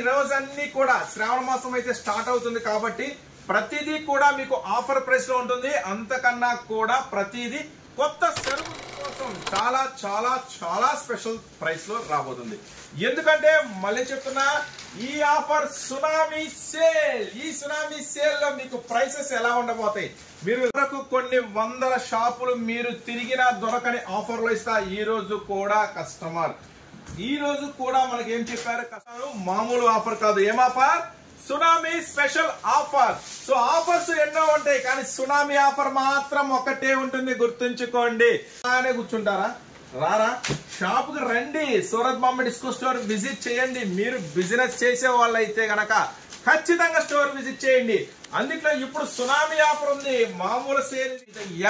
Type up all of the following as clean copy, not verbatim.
రోజన్నీ కూడా శ్రావణ మాసం అయితే స్టార్ట్ అవుతుంది కాబట్టి ప్రతిదీ కూడా మీకు ఆఫర్ ప్రైస్ లో ఉంటుంది. అంతకన్నా కూడా ప్రతిదీ కొత్త సరుకు కోసం చాలా చాలా చాలా స్పెషల్ ప్రైస్ లో రాబోతుంది. ఎందుకంటే మళ్ళీ చెప్తున్నా, ఈ ఆఫర్ సునామీ సేల్. ఈ సునామీ సేల్ లో మీకు ప్రైసెస్ ఎలా ఉండబోతాయి, మీరు కొన్ని వందల షాపులు మీరు తిరిగినా దొరకని ఆఫర్ లో ఇస్తా. ఈ రోజు కూడా కస్టమర్, ఈ రోజు కూడా మనకి ఏం చెప్పారు కస్టమర్, మామూలు ఆఫర్ కాదు. ఏం offer? Tsunami special offer. So offers ఎన్నో ఉంటాయి కానీ సునామీ ఆఫర్ మాత్రం ఒకటే ఉంటుంది, గుర్తుంచుకోండి. అలానే కూర్చుంటారా? రారా, షాప్ కి రండి. Surat Bombay discount store visit చేయండి. మీరు బిజినెస్ చేసే వాళ్ళు అయితే గనక ఖచ్చితంగా స్టోర్ విజిట్ చేయండి. అందుట్లో ఇప్పుడు సునామీ ఆఫర్ ఉంది. మామూలు సేల్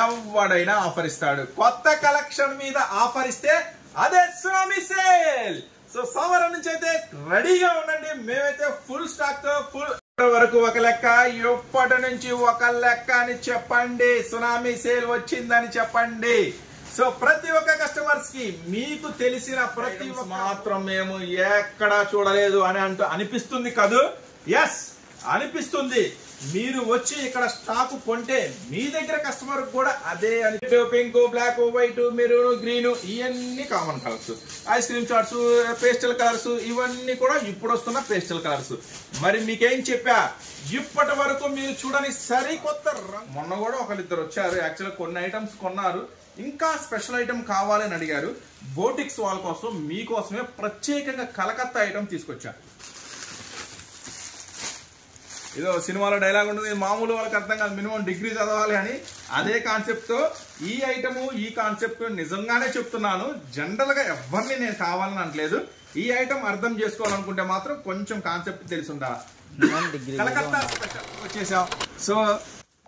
ఎవడైనా ఆఫర్ ఇస్తాడు. కొత్త కలెక్షన్ మీద ఆఫర్ ఇస్తే అదే సునామీ సేల్. సో సోమవారం నుంచి అయితే రెడీగా ఉండండి. మేమైతే ఫుల్ స్టాక్ తో ఫుల్ వరకు ఒక లెక్క, ఇప్పటి నుంచి ఒక లెక్క అని చెప్పండి. సునామీ సేల్ వచ్చిందని చెప్పండి. సో ప్రతి ఒక్క కస్టమర్స్ కి మీకు తెలిసిన ప్రతి మాత్రం మేము ఎక్కడా చూడలేదు అని అనిపిస్తుంది కదూ? ఎస్, అనిపిస్తుంది. మీరు వచ్చి ఇక్కడ స్టాక్ కొంటే మీ దగ్గర కస్టమర్ కూడా అదే అని. Pink, black, white, maroon, green ఇవన్నీ common colours. Ice cream charts, pastel colours ఇవన్నీ కూడా ఇప్పుడు వస్తున్న పేస్టల్ కలర్స్. మరి మీకేం చెప్పా, ఇప్పటి వరకు మీరు చూడని సరికొత్త రంగు. మొన్న కూడా ఒకరిద్దరు వచ్చారు, యాక్చువల్గా కొన్ని ఐటమ్స్ కొన్నారు, ఇంకా స్పెషల్ ఐటమ్ కావాలని అడిగారు. బోటిక్స్ వాళ్ళ కోసం మీకోసమే ప్రత్యేకంగా కలకత్తా ఐటమ్ తీసుకొచ్చారు. ఏదో సినిమాలో డైలాగ్ ఉంటుంది, మామూలు వాళ్ళకి అర్థం కాదు, మినిమం డిగ్రీ చదవాలి అని. అదే కాన్సెప్ట్ తో ఈ ఐటమ్, ఈ కాన్సెప్ట్ నిజంగానే చెప్తున్నాను. జనరల్ గా ఎవరిని నేను కావాలని అనట్లేదు. ఈ ఐటమ్ అర్థం చేసుకోవాలనుకుంటే మాత్రం కొంచెం కాన్సెప్ట్ తెలిసి ఉండాలి. కలకత్తా స్పెషల్ వచ్చేసాం. సో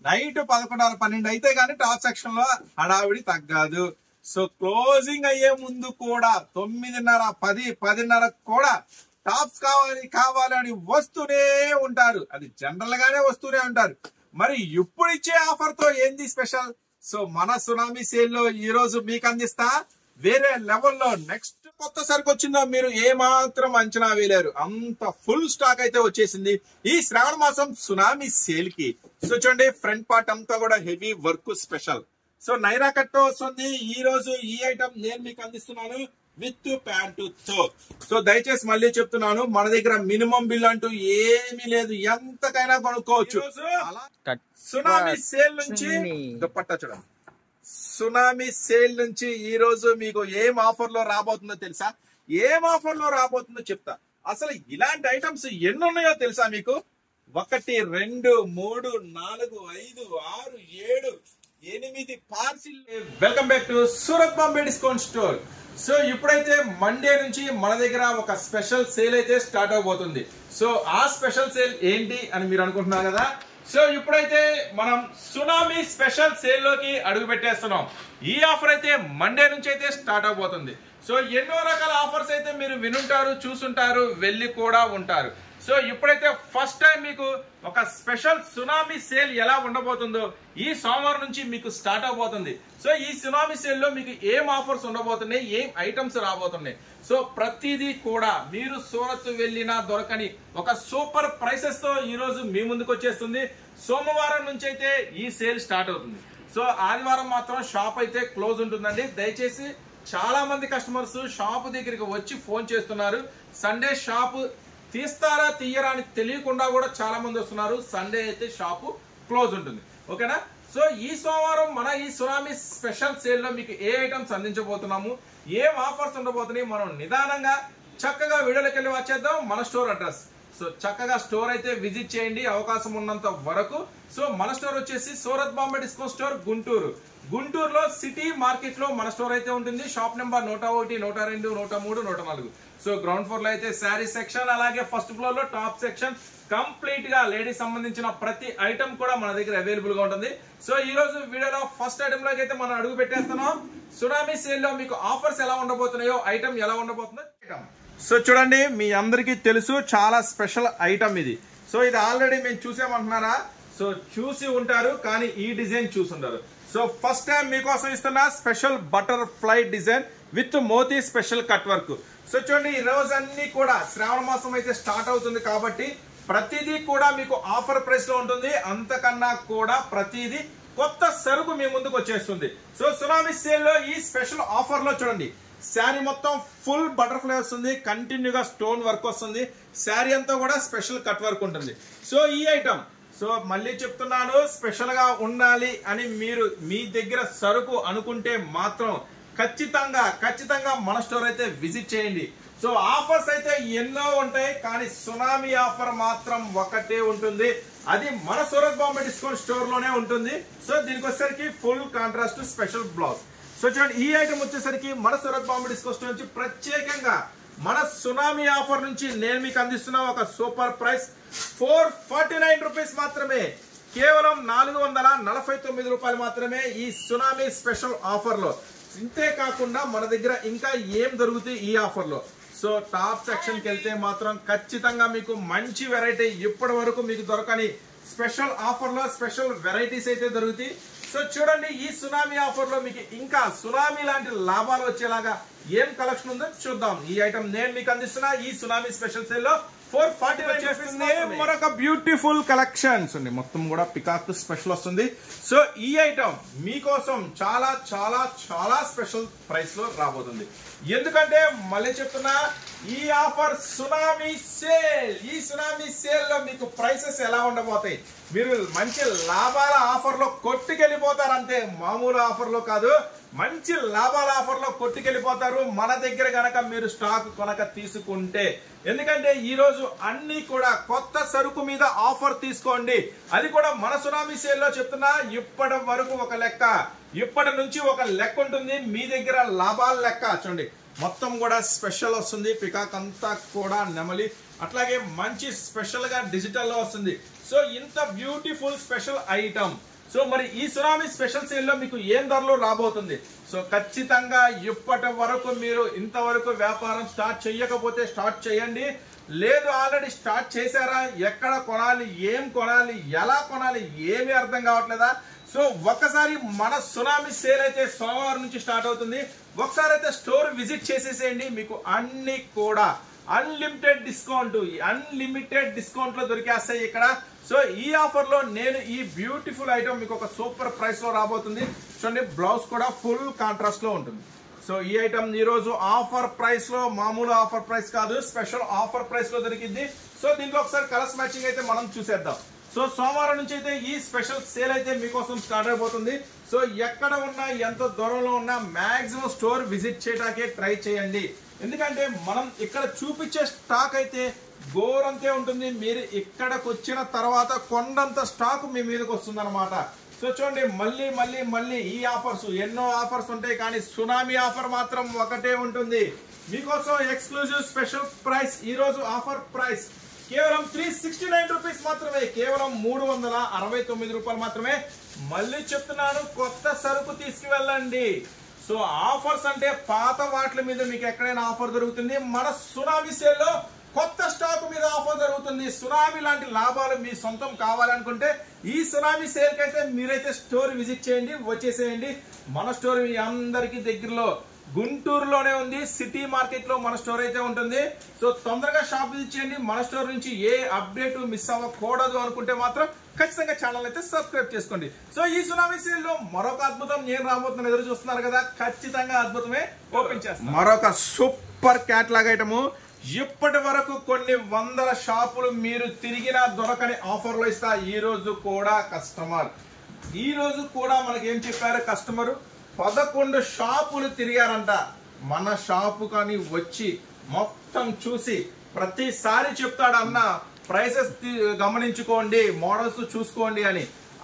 నైట్ 11:30, 12 అయితే గానీ టాప్ సెక్షన్ లో హడావిడి తగ్గదు. సో క్లోజింగ్ అయ్యే ముందు కూడా 9:30, 10, 10:30 కూడా టాప్స్ కావాలి అని వస్తూనే ఉంటారు. అది జనరల్ గానే వస్తూనే ఉంటారు. మరి ఇప్పుడు ఇచ్చే ఆఫర్ తో ఏంది స్పెషల్? సో మన సునామీ సేల్ లో ఈ రోజు మీకు అందిస్తా వేరే లెవెల్లో. నెక్స్ట్ కొత్త సరుకు వచ్చిందో మీరు ఏమాత్రం అంచనా వేయలేరు, అంత ఫుల్ స్టాక్ అయితే వచ్చేసింది ఈ శ్రావణ మాసం సునామీ సేల్ కి. సో చూడండి, ఫ్రంట్ పార్ట్ అంతా కూడా heavy work special. So Naira cut వస్తుంది. ఈ రోజు ఈ ఐటమ్ నేను మీకు అందిస్తున్నాను విత్ ప్యాంటు తో. సో దయచేసి మళ్ళీ చెప్తున్నాను, మన దగ్గర మినిమం బిల్ అంటూ ఏమీ లేదు, ఎంతకైనా కొనుక్కోవచ్చు. సునామీ సేల్ నుంచి దుపట్టా చూడండి. సునామీ సేల్ నుంచి ఈ రోజు మీకు ఏం ఆఫర్ లో రాబోతుందో తెలుసా? ఏం ఆఫర్ లో రాబోతుందో చెప్తా. అసలు ఇలాంటి ఐటమ్స్ ఎన్ని ఉన్నాయో తెలుసా మీకు? 1, 2, 3, 4, 5, 6, 7, 8 parcel. Welcome back to Surat Bombay discount store. So ఇప్పుడైతే మండే నుంచి మన దగ్గర ఒక స్పెషల్ సేల్ అయితే స్టార్ట్ అవబోతుంది. సో ఆ స్పెషల్ సేల్ ఏంటి అని మీరు అనుకుంటున్నారు కదా? సో ఇప్పుడైతే మనం సునామీ స్పెషల్ సేల్ లోకి అడుగు పెట్టేస్తున్నాం. ఈ ఆఫర్ అయితే మండే నుంచి అయితే స్టార్ట్ అవబోతుంది. సో ఎన్నో రకాల ఆఫర్స్ అయితే మీరు వినుంటారు, చూసుంటారు, వెళ్ళి కూడా ఉంటారు. సో ఇప్పుడైతే ఫస్ట్ టైం మీకు ఒక స్పెషల్ సునామీ సేల్ ఎలా ఉండబోతుందో ఈ సోమవారం నుంచి మీకు స్టార్ట్ అవబోతుంది. సో ఈ సునామీ సేల్ లో మీకు ఏం ఆఫర్స్ ఉండబోతున్నాయి, ఏం ఐటమ్స్ రాబోతున్నాయి, సో ప్రతిదీ కూడా మీరు సూరత్ వెళ్ళినా దొరకని ఒక సూపర్ ప్రైసెస్ తో ఈ రోజు మీ ముందుకు వచ్చేస్తుంది. సోమవారం నుంచి అయితే ఈ సేల్ స్టార్ట్ అవుతుంది. సో ఆదివారం మాత్రం షాప్ అయితే క్లోజ్ ఉంటుందండి. దయచేసి చాలా మంది కస్టమర్స్ షాప్ దగ్గరికి వచ్చి ఫోన్ చేస్తున్నారు. సండే షాప్ తీస్తారా తీయరా అని తెలియకుండా కూడా చాలా మంది వస్తున్నారు. సండే అయితే షాపు క్లోజ్ ఉంటుంది. ఓకేనా? సో ఈ సోమవారం మన ఈ సునామీ స్పెషల్ సేల్ లో మీకు ఏ ఐటమ్స్ అందించబోతున్నాము, ఏం ఆఫర్స్ ఉండబోతున్నాయి, మనం నిదానంగా చక్కగా వీడియోలోకి వెళ్ళి వచ్చేద్దాం. మన స్టోర్ అడ్రస్. సో చక్కగా స్టోర్ అయితే విజిట్ చేయండి అవకాశం ఉన్నంత వరకు. సో మన స్టోర్ వచ్చేసి సూరత్ బాంబే డిస్కౌంట్ స్టోర్ గుంటూరు. గుంటూరులో సిటీ మార్కెట్ లో మన స్టోర్ అయితే ఉంటుంది. Shop number 101, 102, 103, 104. So ground floor లో అయితే శారీ సెక్షన్, అలాగే ఫస్ట్ ఫ్లోర్ లో టాప్ సెక్షన్ కంప్లీట్ గా లేడీస్ సంబంధించిన ప్రతి ఐటమ్ కూడా మన దగ్గర అవైలబుల్ గా ఉంటుంది. సో ఈ రోజు వీడియోలో ఫస్ట్ ఐటమ్ లోకి అయితే మనం అడుగు పెట్టేస్తున్నాం. సునామీ సేల్ లో మీకు ఆఫర్స్ ఎలా ఉండబోతున్నాయో, ఐటమ్ ఎలా ఉండబోతుందో ఐటమ్. సో చూడండి, మీ అందరికీ తెలుసు చాలా స్పెషల్ ఐటమ్ ఇది. సో ఇది ఆల్రెడీ మేము చూసామంటున్నారా? సో చూసి ఉంటారు కానీ ఈ డిజైన్ చూసి ఉంటారు. సో ఫస్ట్ టైం మీకోసం ఇస్తున్న స్పెషల్ బటర్ఫ్లై డిజైన్. విత్ మోతీ స్పెషల్ కట్ వర్క్. సో చూడండి ఈ రోజు అన్ని కూడా శ్రావణ మాసం అయితే స్టార్ట్ అవుతుంది కాబట్టి ప్రతిదీ కూడా మీకు ఆఫర్ ప్రైస్ లో ఉంటుంది. అంతకన్నా కూడా ప్రతిదీ కొత్త సరుకు మీ ముందుకు వచ్చేస్తుంది. సో సునామీ సేల్ లో ఈ స్పెషల్ ఆఫర్ లో చూడండి శారీ మొత్తం ఫుల్ బటర్ఫ్లై వస్తుంది, కంటిన్యూగా స్టోన్ వర్క్ వస్తుంది, శారీ అంతా కూడా స్పెషల్ కట్ వర్క్ ఉంటుంది. సో ఈ ఐటమ్ సో మళ్ళీ చెప్తున్నాను, స్పెషల్ గా ఉండాలి అని మీరు మీ దగ్గర సరుకు అనుకుంటే మాత్రం ఖచ్చితంగా మన స్టోర్ అయితే విజిట్ చేయండి. సో ఆఫర్స్ అయితే ఎన్నో ఉంటాయి, కానీ సునామీ ఆఫర్ మాత్రం ఒకటే ఉంటుంది, అది మన సూరత్ బాంబే డిస్కౌంట్ స్టోర్ లోనే ఉంటుంది. సో దీనికి వచ్చేసరికి full contrast special blouse. So చూడండి ఈ ఐటమ్ వచ్చేసరికి మన సూరత్ బాంబే డిస్కౌంట్ స్టోర్ నుంచి ప్రత్యేకంగా మన సునామీ ఆఫర్ నుంచి నేను మీకు అందిస్తున్న ఒక సూపర్ ప్రైస్ 449 రూపీస్ మాత్రమే, కేవలం 449 రూపాయలు మాత్రమే ఈ సునామీ స్పెషల్ ఆఫర్ లో. ఇంతే కాకుండా మన దగ్గర ఇంకా ఏం దొరుకుతాయి ఈ ఆఫర్ లో. సో టాప్ సెక్షన్ కి వెళ్తే మాత్రం ఖచ్చితంగా మీకు మంచి వెరైటీ, ఇప్పటి వరకు మీకు దొరకని స్పెషల్ ఆఫర్ లో స్పెషల్ వెరైటీస్ అయితే దొరుకుతాయి. సో చూడండి ఈ సునామీ ఆఫర్ లో మీకు ఇంకా సునామీ లాంటి లాభాలు వచ్చేలాగా ఏం కలెక్షన్ ఉందో చూద్దాం. ఈ ఐటమ్ నేను మీకు అందిస్తున్నా ఈ సునామీ స్పెషల్ సేల్ లో 449 చేస్తుంది. మరొక బ్యూటిఫుల్ కలెక్షన్స్ ఉంది, మొత్తం కూడా పికాక్ స్పెషల్ వస్తుంది. సో ఈ ఐటమ్ మీకోసం చాలా స్పెషల్ ప్రైస్ లో రాబోతుంది. ఎందుకంటే మళ్ళీ చెప్తున్నా ఈ ఆఫర్ సునామీ సేల్. ఈ సునామీ సేల్ లో మీకు ప్రైసెస్ ఎలా ఉండబోతాయి, మీరు మంచి లాభాల ఆఫర్ లో కొట్టుకెళ్ళిపోతారు అంతే, మామూలు ఆఫర్ లో కాదు, మంచి లాభాల ఆఫర్ లో కొట్టుకెళ్ళిపోతారు మన దగ్గర గనక మీరు స్టాక్ కొనక తీసుకుంటే. ఎందుకంటే ఈ రోజు అన్ని కూడా కొత్త సరుకు మీద ఆఫర్ తీసుకోండి, అది కూడా మన సునామీ సేల్ లో చెప్తున్నా. ఇప్పటి వరకు ఒక లెక్క, ఇప్పటి నుంచి ఒక లెక్క ఉంటుంది మీ దగ్గర లాభాల లెక్క. చూడండి మొత్తం కూడా స్పెషల్ వస్తుంది, పికాక్ అంతా కూడా నెమలి, అట్లాగే మంచి స్పెషల్ గా డిజిటల్ లో వస్తుంది. సో ఇంత బ్యూటిఫుల్ స్పెషల్ ఐటమ్. సో మరి ఈ సునామీ స్పెషల్ సేల్ లో మీకు ఏం ధరలో రాబోతుంది. సో ఖచ్చితంగా ఇప్పటి వరకు మీరు ఇంతవరకు వ్యాపారం స్టార్ట్ చేయకపోతే స్టార్ట్ చేయండి, లేదు ఆల్రెడీ స్టార్ట్ చేశారా, ఎక్కడ కొనాలి, ఏం కొనాలి, ఎలా కొనాలి ఏమీ అర్థం కావట్లేదా. సో ఒక్కసారి మన సునామీ సేల్ అయితే సోమవారం నుంచి స్టార్ట్ అవుతుంది, ఒకసారి అయితే స్టోర్ విజిట్ చేసేసేయండి, మీకు అన్ని కూడా అన్లిమిటెడ్ డిస్కౌంట్ లో దొరికేస్తాయి ఇక్కడ. సో ఈ ఆఫర్ లో నేను ఈ బ్యూటిఫుల్ ఐటమ్ మీకు ఒక సూపర్ ప్రైస్ లో రాబోతుంది. చూడండి బ్లౌజ్ కూడా ఫుల్ కాంట్రాస్ట్ లో ఉంటుంది. సో ఈ ఐటమ్ ఈ రోజు ఆఫర్ ప్రైస్ లో, మామూలు ఆఫర్ ప్రైస్ కాదు, స్పెషల్ ఆఫర్ ప్రైస్ లో దొరికింది. సో దీంట్లో ఒకసారి కలర్స్ మ్యాచింగ్ అయితే మనం చూసేద్దాం. సో సోమవారం నుంచి అయితే ఈ స్పెషల్ సేల్ అయితే మీకోసం స్టార్ట్ అయిపోతుంది. సో ఎక్కడ ఉన్నా ఎంత దూరంలో ఉన్నా మాక్సిమం స్టోర్ విజిట్ చేయడానికే ట్రై చేయండి, ఎందుకంటే మనం ఇక్కడ చూపించే స్టాక్ అయితే గోరంతే ఉంటుంది, మీరు ఇక్కడికి వచ్చిన తర్వాత కొండంత స్టాక్ మీ మీదకి వస్తుంది అనమాట. సో చూడండి మళ్ళీ ఈ ఆఫర్స్, ఎన్నో ఆఫర్స్ ఉంటాయి, కానీ సునామీ ఆఫర్ మాత్రం ఒకటే ఉంటుంది మీకోసం. ఎక్స్క్లూజివ్ స్పెషల్ ప్రైస్, ఈ రోజు ఆఫర్ ప్రైస్ కేవలం 369 రూపీస్ మాత్రమే, కేవలం 369 రూపాయలు మాత్రమే. మళ్ళీ చెప్తున్నాను, కొత్త సరుకు తీసుకువెళ్ళండి. సో ఆఫర్స్ అంటే పాత వాటి మీద మీకు ఎక్కడైనా ఆఫర్ దొరుకుతుంది, మన సునామీ సేల్ లో కొత్త స్టాక్ మీద ఆఫర్ జరుగుతుంది. సునామీ లాంటి లాభాలు మీ సొంతం కావాలనుకుంటే ఈ సునామీ సేల్ కి అయితే మీరైతే స్టోర్ విజిట్ చేయండి, వచ్చేసేయండి. మన స్టోర్ మీ అందరికి దగ్గరలో గుంటూరులోనే ఉంది, సిటీ మార్కెట్ లో మన స్టోర్ అయితే ఉంటుంది. సో తొందరగా షాప్ విజిట్ చేయండి. మన స్టోర్ నుంచి ఏ అప్డేట్ మిస్ అవ్వకూడదు అనుకుంటే మాత్రం ఖచ్చితంగా ఛానల్ అయితే సబ్స్క్రైబ్ చేసుకోండి. సో ఈ సునామీ సేల్ లో మరొక అద్భుతం నేను రాబోతున్నా, ఎదురు చూస్తున్నారు కదా, ఖచ్చితంగా అద్భుతమే ఓపెన్ చేస్తాను. మరొక సూపర్ క్యాట్లాగ్ ఐటమ్. ఇప్పటి వరకు కొన్ని వందల షాపులు మీరు తిరిగినా దొరకని ఆఫర్లు ఇస్తా. ఈ రోజు కూడా మనకి ఏం చెప్పారు కస్టమర్, 11 షాపులు తిరిగారంట. మన షాపు కానీ వచ్చి మొత్తం చూసి ప్రతిసారి చెప్తాడు, అన్న ప్రైసెస్ గమనించుకోండి, మోడల్స్ చూసుకోండి అని.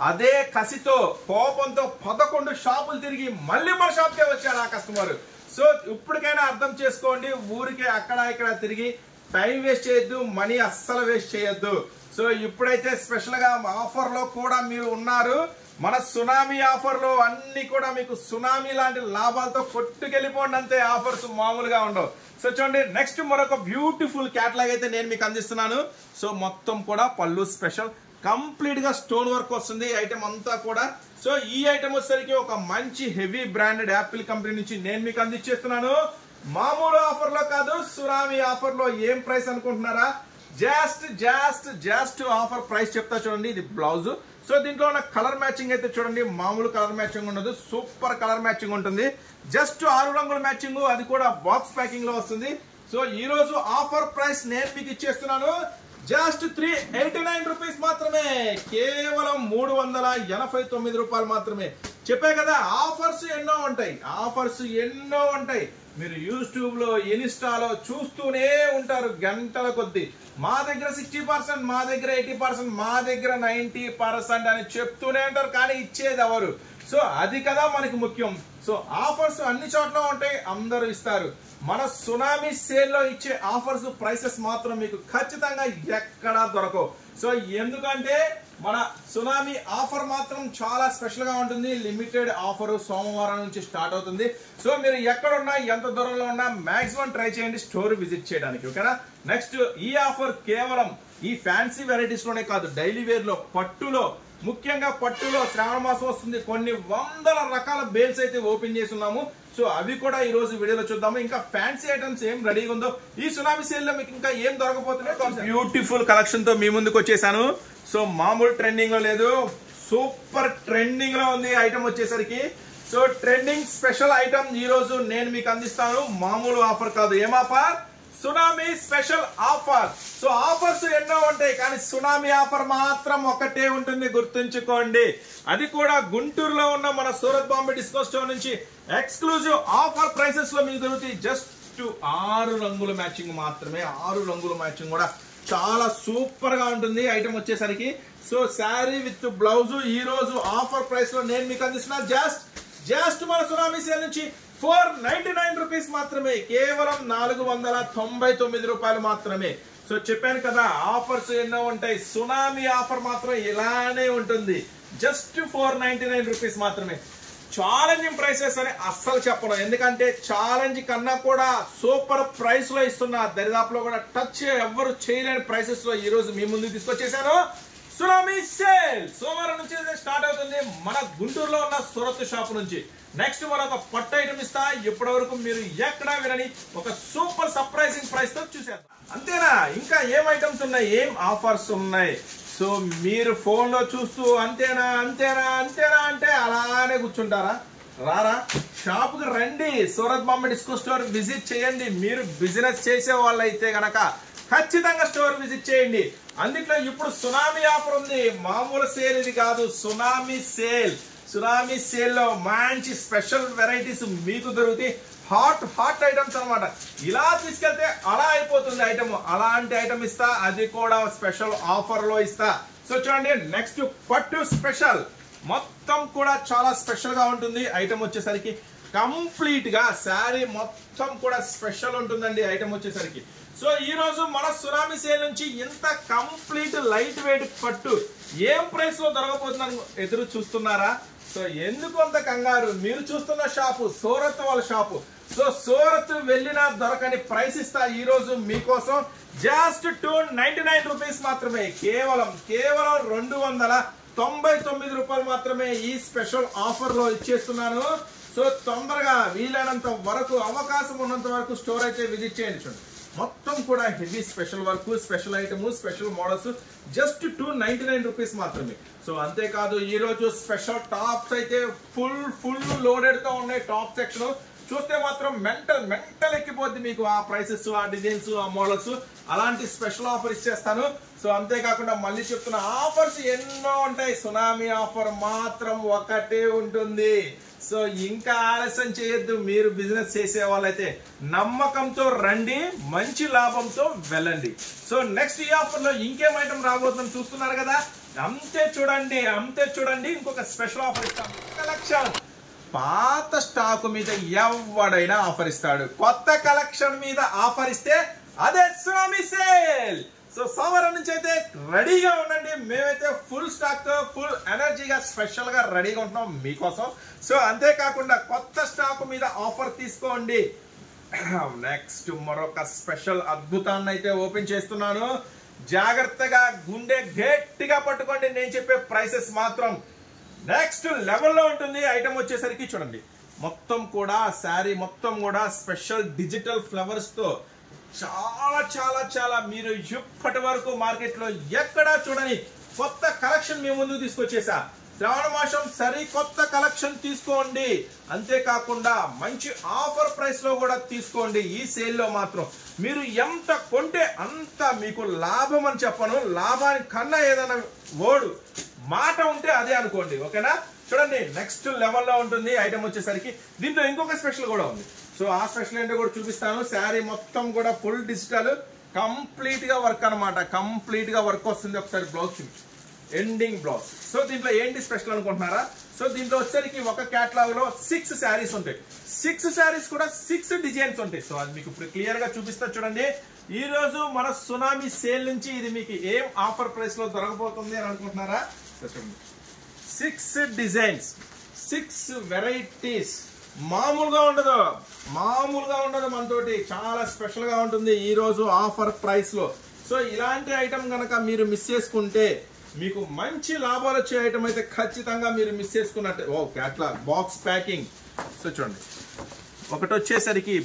అదే కసితో కోపంతో 11 షాపులు తిరిగి మళ్ళీ మన షాప్కే వచ్చాడు ఆ కస్టమర్. సో ఇప్పటికైనా అర్థం చేసుకోండి, ఊరికే అక్కడ ఇక్కడ తిరిగి టైం వేస్ట్ చేయొద్దు, మనీ అస్సలు వేస్ట్ చేయొద్దు. సో ఇప్పుడైతే స్పెషల్ గా ఆఫర్ లో కూడా మీరు ఉన్నారు. మన సునామీ ఆఫర్ లో అన్ని కూడా మీకు సునామీ లాంటి లాభాలతో కొట్టుకెళ్ళిపోండి అంతే, ఆఫర్స్ మామూలుగా ఉండవు. సో చూడండి నెక్స్ట్ మరొక బ్యూటిఫుల్ క్యాటలాగ్ అయితే నేను మీకు అందిస్తున్నాను. సో మొత్తం కూడా పళ్ళు స్పెషల్, కంప్లీట్ గా స్టోన్ వర్క్ వస్తుంది. ఐటమ్ అంతా కూడా సో ఈ ఐటమ్ వచ్చేసరికి ఒక మంచి హెవీ బ్రాండెడ్ యాపిల్ కంపెనీ నుంచి నేను మీకు అందించేస్తున్నాను. మామూలు ఆఫర్ లో కాదు, సునామీ ఆఫర్ లో. ఏం ప్రైస్ అనుకుంటున్నారా? జస్ట్ ఆఫర్ ప్రైస్ చెప్తా చూడండి. ఇది బ్లౌజ్. సో దీంట్లో ఉన్న కలర్ మ్యాచింగ్ అయితే చూడండి, మామూలు కలర్ మ్యాచింగ్ ఉండదు, సూపర్ కలర్ మ్యాచింగ్ ఉంటుంది. జస్ట్ 6 రంగుల మ్యాచింగ్, అది కూడా బాక్స్ ప్యాకింగ్ లో వస్తుంది. సో ఈ రోజు ఆఫర్ ప్రైస్ నేను మీకు ఇచ్చేస్తున్నాను జస్ట్ 389 రూపీస్ మాత్రమే, కేవలం 389 రూపాయలు మాత్రమే. చెప్పే కదా ఆఫర్స్ ఎన్నో ఉంటాయి. మీరు యూట్యూబ్ లో ఇన్స్టాలో చూస్తూనే ఉంటారు గంటల కొద్ది. మా దగ్గర 60%, మా దగ్గర 80%, మా దగ్గర 90% అని చెప్తూనే ఉంటారు, కానీ ఇచ్చేది ఎవరు? సో అది కదా మనకి ముఖ్యం. సో ఆఫర్స్ అన్ని చోట్ల ఉంటాయి, అందరూ ఇస్తారు. మన సునామీ సేల్ లో ఇచ్చే ఆఫర్స్ ప్రైసెస్ మాత్రం మీకు ఖచ్చితంగా ఎక్కడా దొరకవు. సో ఎందుకంటే మన సునామీ ఆఫర్ మాత్రం చాలా స్పెషల్ గా ఉంటుంది. లిమిటెడ్ ఆఫర్ సోమవారం నుంచి స్టార్ట్ అవుతుంది. సో మీరు ఎక్కడున్నా, ఎంత దూరంలో ఉన్నా మాక్సిమం ట్రై చేయండి స్టోర్ విజిట్ చేయడానికి, ఓకేనా? నెక్స్ట్ ఈ ఆఫర్ కేవలం ఈ ఫ్యాన్సీ వెరైటీస్ లోనే కాదు, డైలీ వేర్ లో, పట్టులో, ముఖ్యంగా పట్టులో శ్రావణ మాసం వస్తుంది. కొన్ని వందల రకాల బేల్స్ అయితే ఓపెన్ చేసి ఉన్నాము. సో అవి కూడా ఈ రోజు వీడియోలో చూద్దాము. ఇంకా ఫ్యాన్సీ ఐటమ్స్ ఏం రెడీగా ఉందో, ఈ సునామీ సేల్ లో మీకు ఇంకా ఏం దొరకపోతున్నాయో బ్యూటిఫుల్ కలెక్షన్ తో మీ ముందుకు వచ్చేసాను. సో మామూలు ట్రెండింగ్ లో లేదు, సూపర్ ట్రెండింగ్ లో ఉంది ఐటమ్ వచ్చేసరికి. సో ట్రెండింగ్ స్పెషల్ ఐటమ్ ఈ రోజు నేను మీకు అందిస్తాను. మామూలు ఆఫర్ కాదు. ఏం offer? Tsunami special offer. So offers ఎన్నో ఉంటాయి, కానీ సునామీ ఆఫర్ మాత్రం ఒకటే ఉంటుంది, గుర్తుంచుకోండి. అది కూడా గుంటూరులో ఉన్న మన సూరత్ బాంబే డిస్కో స్టోర్ నుంచి ఎక్స్క్లూజివ్ ఆఫర్ ప్రైసెస్ లో మీకు దొరుకుతాయి. జస్ట్ 6 రంగుల మ్యాచింగ్ మాత్రమే. 6 రంగుల మ్యాచింగ్ కూడా చాలా సూపర్ గా ఉంటుంది ఐటమ్ వచ్చేసరికి. సో శారీ విత్ బ్లౌజ్ ఈ రోజు ఆఫర్ ప్రైస్ లో నేను మీకు అందిస్తున్నా జస్ట్ మన సునామీ సేల్ నుంచి 499 రూపీస్ మాత్రమే, కేవలం 499 రూపాయలు మాత్రమే. సో చెప్పాను కదా ఆఫర్స్ ఎన్నో ఉంటాయి, సునామీ ఆఫర్ మాత్రం ఇలానే ఉంటుంది. జస్ట్ 499 రూపీస్ మాత్రమే. ఛాలెంజింగ్ ప్రైసెస్ అని అస్సలు చెప్పను, ఎందుకంటే ఛాలెంజ్ కన్నా కూడా సూపర్ ప్రైస్ లో ఇస్తున్నా. దరిదాపులో కూడా టచ్ ఎవ్వరు చేయలేని ప్రైసెస్ లో ఈ రోజు మీ ముందు తీసుకొచ్చేసాను. సునామీ సేల్ సోమవారం నుంచి స్టార్ట్ అవుతుంది మన గుంటూరులో ఉన్న సూరత్ షాప్ నుంచి. నెక్స్ట్ మరొక పట్టు ఐటమ్ ఇస్తా, ఇప్పటి వరకు మీరు ఎక్కడా వినని ఒక సూపర్ సర్ప్రైజింగ్ ప్రైస్ తో చూసేద్దాం. అంతేనా? ఇంకా ఏం ఐటమ్స్ ఉన్నాయి, ఏం ఆఫర్స్ ఉన్నాయి? సో మీరు ఫోన్ లో చూస్తూ అంతేనా అంటే అలానే కూర్చుంటారా? రారా, షాప్ కి రండి, Surat Bombay disco store visit చేయండి. మీరు బిజినెస్ చేసే వాళ్ళైతే గనక ఖచ్చితంగా స్టోర్ విజిట్ చేయండి. అందుట్లో ఇప్పుడు సునామీ ఆఫర్ ఉంది. మామూలు సేల్ ఇది కాదు, సునామీ సేల్. సునామీ సేల్ లో మంచి స్పెషల్ వెరైటీస్ మీకు దొరుకుతాయి. హాట్ ఐటమ్స్ అనమాట. ఇలా తీసుకెళ్తే అలా అయిపోతుంది ఐటమ్. అలాంటి ఐటమ్ ఇస్తా, అది కూడా స్పెషల్ ఆఫర్ లో ఇస్తా. సో చూడండి, నెక్స్ట్ పట్టు స్పెషల్ మొత్తం కూడా చాలా స్పెషల్ గా ఉంటుంది ఐటమ్ వచ్చేసరికి. కంప్లీట్ గా శారీ మొత్తం కూడా స్పెషల్ ఉంటుందండి ఐటమ్ వచ్చేసరికి. సో ఈ రోజు మన సునామీ సేల్ నుంచి ఇంత కంప్లీట్ లైట్ వెయిట్ పట్టు ఏం ప్రైస్ లో దొరకబోతుందని ఎదురు చూస్తున్నారా? సో ఎందుకు అంత కంగారు? మీరు చూస్తున్న షాపు సూరత్ వాళ్ళ షాపు. సో సూరత్ వెళ్ళినా దొరకని ప్రైస్ ఇస్తా ఈ రోజు మీకోసం. జస్ట్ 299 రూపీస్ మాత్రమే, కేవలం 299 రూపాయలు మాత్రమే ఈ స్పెషల్ ఆఫర్ లో ఇచ్చేస్తున్నాను. సో తొందరగా వీలైనంత వరకు, అవకాశం ఉన్నంత వరకు స్టోర్ అయితే విజిట్ చేయండి. చూడండి, మొత్తం కూడా heavy special work, special item, special models. Just 299 rupees మాత్రమే. సో అంతేకాదు ఈ రోజు స్పెషల్ టాప్స్ అయితే ఫుల్ లోడెడ్ తో ఉన్నాయి. టాప్ సెక్షన్ చూస్తే మాత్రం మెంటల్ ఎక్కిపోద్ది మీకు. ఆ ప్రైసెస్, ఆ డిజైన్స్, ఆ మోడల్స్, అలాంటి స్పెషల్ ఆఫర్ ఇచ్చేస్తాను. సో అంతేకాకుండా మళ్ళీ చెప్తున్నా, ఆఫర్స్ ఎన్నో ఉంటాయి, సునామీ ఆఫర్ మాత్రం ఒకటే ఉంటుంది. సో ఇంకా ఆలస్యం చేయొద్దు. మీరు బిజినెస్ చేసే వాళ్ళైతే నమ్మకంతో రండి, మంచి లాభంతో వెళ్ళండి. సో నెక్స్ట్ ఈ ఆఫర్ లో ఇంకేం ఐటమ్ రాబోతుందని చూస్తున్నారు కదా, అంతే చూడండి. ఇంకొక స్పెషల్ ఆఫర్ ఇస్తాం. కలెక్షన్ పాత స్టాక్ మీద ఎవడైనా ఆఫర్ ఇస్తాడు, కొత్త కలెక్షన్ మీద ఆఫర్ ఇస్తే అదే సునామీ సేల్. సో సోమవారం నుంచి అయితే రెడీగా ఉండండి. మేమైతే ఫుల్ స్టాక్, ఫుల్ ఎనర్జీగా, స్పెషల్ గా రెడీగా ఉంటున్నాం మీకోసం. సో అంతేకాకుండా కొత్త స్టాక్ మీద ఆఫర్ తీసుకోండి. నెక్స్ట్ మరొక స్పెషల్ అద్భుతాన్ని అయితే ఓపెన్ చేస్తున్నాను. జాగ్రత్తగా గుండె గట్టిగా పట్టుకోండి. నేను చెప్పే ప్రైసెస్ మాత్రం నెక్స్ట్ లెవెల్లో ఉంటుంది ఐటమ్ వచ్చేసరికి చూడండి, మొత్తం కూడా శారీ మొత్తం కూడా స్పెషల్ డిజిటల్ ఫ్లవర్స్ తో చాలా చాలా చాలా మీరు ఇప్పటి వరకు మార్కెట్ లో ఎక్కడా చూడని కొత్త కలెక్షన్ మీ ముందుకు తీసుకొచ్చేసా. శ్రావణ మాసం సరికొత్త కలెక్షన్ తీసుకోండి, అంతేకాకుండా మంచి ఆఫర్ ప్రైస్ లో కూడా తీసుకోండి. ఈ సేల్ లో మాత్రం మీరు ఎంత కొంటే అంత మీకు లాభం అని చెప్పను, లాభానికి కన్నా ఏదైనా ఓడు మాట ఉంటే అదే అనుకోండి, ఓకేనా. చూడండి నెక్స్ట్ లెవెల్లో ఉంటుంది ఐటమ్ వచ్చేసరికి. దీంట్లో ఇంకొక స్పెషల్ కూడా ఉంది, సో ఆ స్పెషల్ ఏంటో కూడా చూపిస్తాను. శారీ మొత్తం కూడా ఫుల్ డిజిటల్ కంప్లీట్ గా వర్క్ అనమాట, కంప్లీట్ గా వర్క్ వస్తుంది. ఒకసారి బ్లౌజ్ ఎండింగ్ బ్లౌజ్. సో దీంట్లో ఏంటి స్పెషల్ అనుకుంటున్నారా? సో దీంట్లో వచ్చేసరికి ఒక కేటలాగ్ లో 6 శారీస్ ఉంటాయి, 6 శారీస్ కూడా 6 డిజైన్స్ ఉంటాయి. సో అది మీకు ఇప్పుడు క్లియర్ గా చూపిస్తా చూడండి. ఈ రోజు మన సునామీ సేల్ నుంచి ఇది మీకు ఏం ఆఫర్ ప్రైస్ లో దొరకబోతుంది అని అనుకుంటున్నారా? 6 డిజైన్స్, 6 వెరైటీస్. మామూలుగా ఉండదు, మామూలుగా ఉండదు, మనతోటి చాలా స్పెషల్ గా ఉంటుంది ఈ రోజు ఆఫర్ ప్రైస్ లో. సో ఇలాంటి ఐటమ్ కనుక మీరు మిస్ చేసుకుంటే మీకు మంచి లాభాలు వచ్చే ఐటమ్ అయితే ఖచ్చితంగా మీరు మిస్ చేసుకున్నట్టే. ఓ క్యాట్లాగ్ బాక్స్ ప్యాకింగ్. సో చూడండి, ఒకటి వచ్చేసరికి